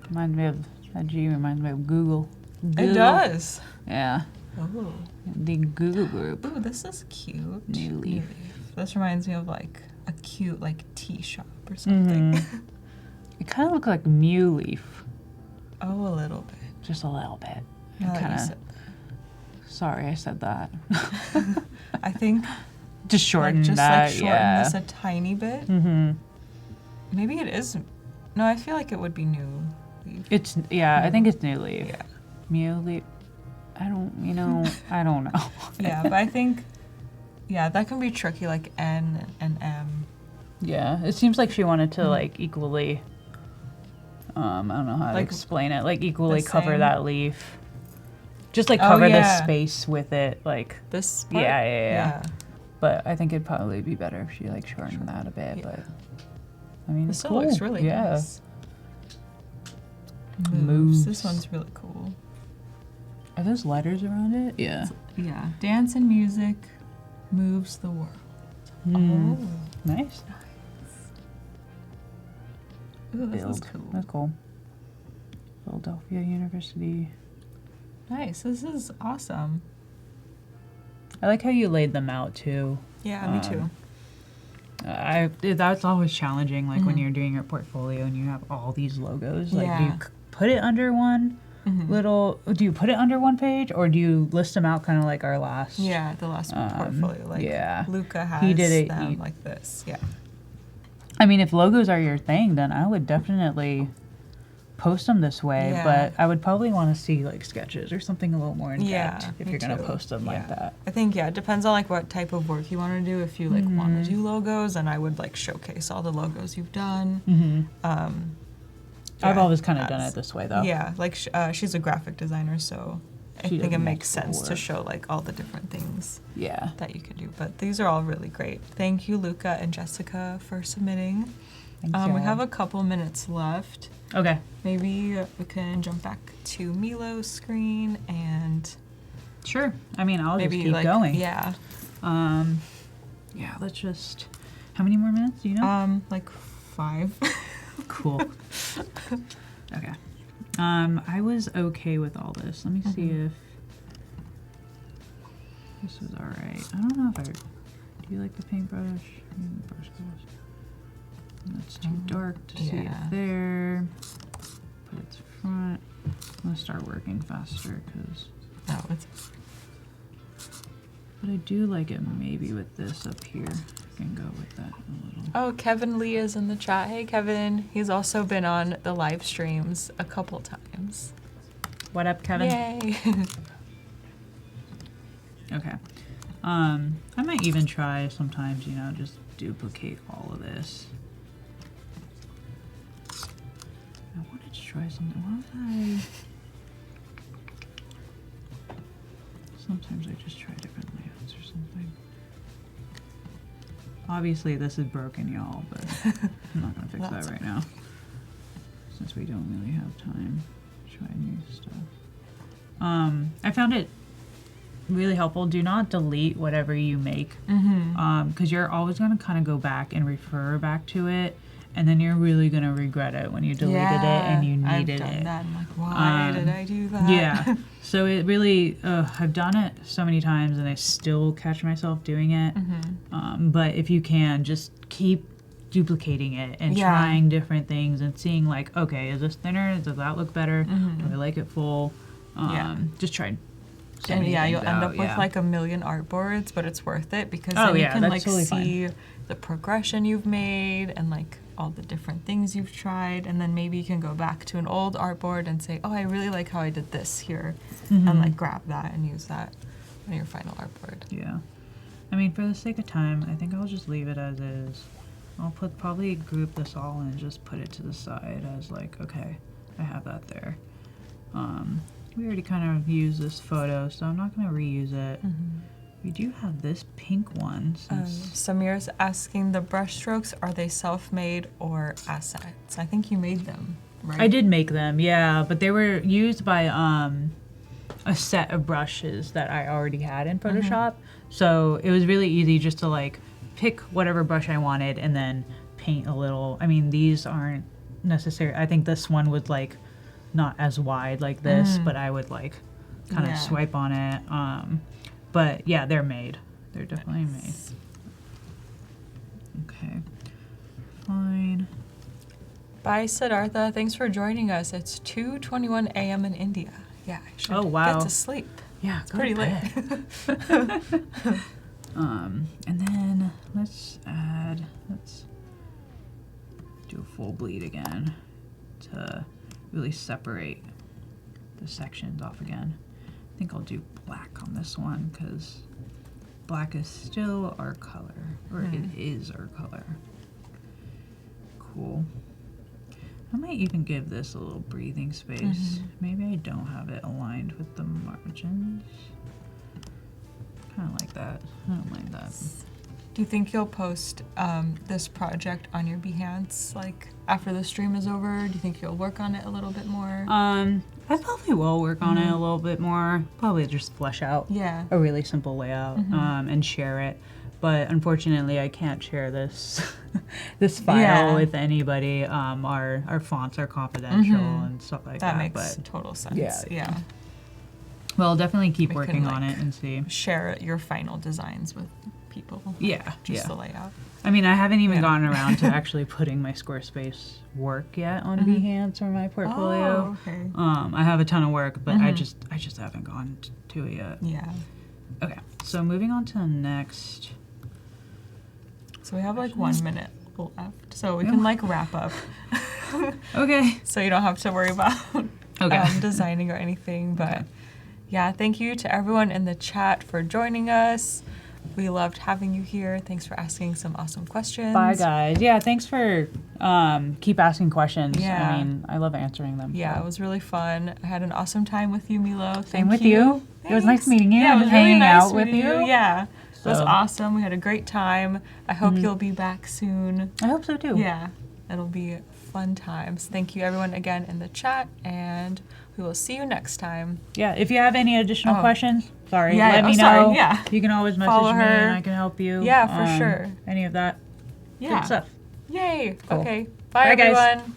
Reminds me of that G reminds me of Google. It Google. does. Yeah. Oh. The Google group. Ooh, this is cute. New leaf. This reminds me of like a cute like tea shop or something. It kind of looks like Mew leaf. Oh, a little bit. Just a little bit. Now that you Kinda- said Sorry, I said that. that. I think Just shorten like, just that. like shorten yeah. this a tiny bit. Mm-hmm. Maybe it is. No, I feel like it would be new leaf. It's I think it's New leaf. Yeah. Mew leaf. I don't know. Yeah, but I think, yeah, that can be tricky, like N and M. Yeah, it seems like she wanted to like equally. I don't know how to Like, explain it. Like equally the cover same- that leaf. Just like Oh, cover the yeah. space with it, like. This part? Yeah. But I think it'd probably be better if she like shortened that a bit. Yeah. But I mean, This it's still cool. looks really yeah. nice. Moves. This one's really cool. Are those letters around it? Yeah. Yeah. Dance and music moves the world. Mm. Oh. Nice. Ooh, this is Build. cool. That's cool. Philadelphia University. Nice. This is awesome. I like how you laid them out too. Yeah, me too. That's always challenging, like when you're doing your portfolio and you have all these logos. Like, do you Yeah. put it under one little? Do you put it under one page, or do you list them out kind of like our last? Yeah, the last portfolio. Like yeah. Luca has He did it- them he- like this. Yeah. I mean, if logos are your thing, then I would definitely post them this way. Yeah. But I would probably want to see like sketches or something a little more in Yeah, depth if me you're gonna too. post them like Yeah. that. I think, yeah, it depends on like what type of work you want to do. If you like want to do logos, and I would like showcase all the logos you've done. I've Yeah, always kind of done that's- it this way though. Yeah, like she's a graphic designer, so I She think does it makes multiple sense to work. show like all the different things Yeah. that you can do. But these are all really great. Thank you, Luca and Jessica, for submitting. Thanks, We y'all. have a couple minutes left. Okay. Maybe we can jump back to Milo's screen and Sure. I mean, I'll maybe just keep like going. yeah, Yeah, let's just. How many more minutes? Do you know? like 5. Cool. Okay. I was okay with all this. Let me see if this is all right. I don't know if I. Do you like the paintbrush? Brush colors. That's too dark to see yeah. it there. Put its front. I'm gonna start working faster because. Oh, it's But I do like it maybe with this up here. can go with that a little. Oh, Kevin Lee is in the chat. Hey, Kevin. He's also been on the live streams a couple times. What up, Kevin? Yay. Okay. I might even try sometimes, you know, just duplicate all of this. I wanted to try something. What was I? Sometimes I just try different layouts or something. Obviously, this is broken, y'all, but I'm not going to fix that right now. Since we don't really have time to try new stuff. I found it really helpful. Do not delete whatever you make, because you're always going to kind of go back and refer back to it, and then you're really going to regret it when you deleted it and you needed I've done it. that. I'm like, why did I do that? Yeah. So it really, I've done it so many times and I still catch myself doing it. But if you can, just keep duplicating it and trying different things and seeing like, okay, is this thinner? Does that look better? Do I like it full? Just try. And you'll end up with like a million artboards, but it's worth it because then you can like totally see the progression you've made and like all the different things you've tried, and then maybe you can go back to an old artboard and say, oh, I really like how I did this here, and like grab that and use that on your final artboard. Yeah. I mean, for the sake of time, I think I'll just leave it as is. I'll probably group this all and just put it to the side as like, okay, I have that there. We already kind of used this photo, so I'm not going to reuse it. We do have this pink one. Samir's asking, the brush strokes, are they self-made or assets? I think you made them, right? I did make them, yeah, but they were used by a set of brushes that I already had in Photoshop. So it was really easy just to like pick whatever brush I wanted and then paint a little. I mean, these aren't necessary. I think this one was like not as wide like this, but I would like kind of swipe on it. But yeah, they're made. They're definitely made. Okay, fine. Bye, Siddhartha. Thanks for joining us. It's 2:21 a.m. in India. Yeah, I should get to sleep. Yeah, It's pretty late. And then let's do a full bleed again to really separate the sections off again. I think I'll do black on this one because black is still our color, or it is our color. Cool. I might even give this a little breathing space. Maybe I don't have it aligned with the margins. Kind of like that. I don't mind that. Do you think you'll post this project on your Behance like after the stream is over? Do you think you'll work on it a little bit more? I probably will work on it a little bit more. Probably just flesh out a really simple layout and share it. But unfortunately, I can't share this this file with anybody. Our fonts are confidential and stuff like that. That makes total sense. Yeah. Well, I'll definitely keep working on it and see. Share your final designs with people. Just the layout. I mean, I haven't even gotten around to actually putting my Squarespace work yet on Behance or my portfolio. Oh, okay. I have a ton of work, but I just haven't gone to it yet. Yeah. Okay, so moving on to the next. So we have like 1 minute left, so we can like wrap up. Okay. So you don't have to worry about designing or anything, but yeah, thank you to everyone in the chat for joining us. We loved having you here. Thanks for asking some awesome questions. Bye, guys. Yeah, thanks for keep asking questions. Yeah. I mean, I love answering them. Yeah, so. it was really fun. I had an awesome time with you, Milo. Same with you. It was nice meeting you. Yeah, it was hanging really nice out with meeting you. Yeah, it was So- awesome. We had a great time. I hope you'll be back soon. I hope so too. Yeah, it'll be fun times. Thank you everyone again in the chat, and we will see you next time. Yeah, if you have any additional questions, let me know. Sorry, yeah. You can always message Follow me her. and I can help you. Yeah, for sure. Any of that Yeah. good stuff. Yay. Cool. Okay. Bye Bye, guys. everyone.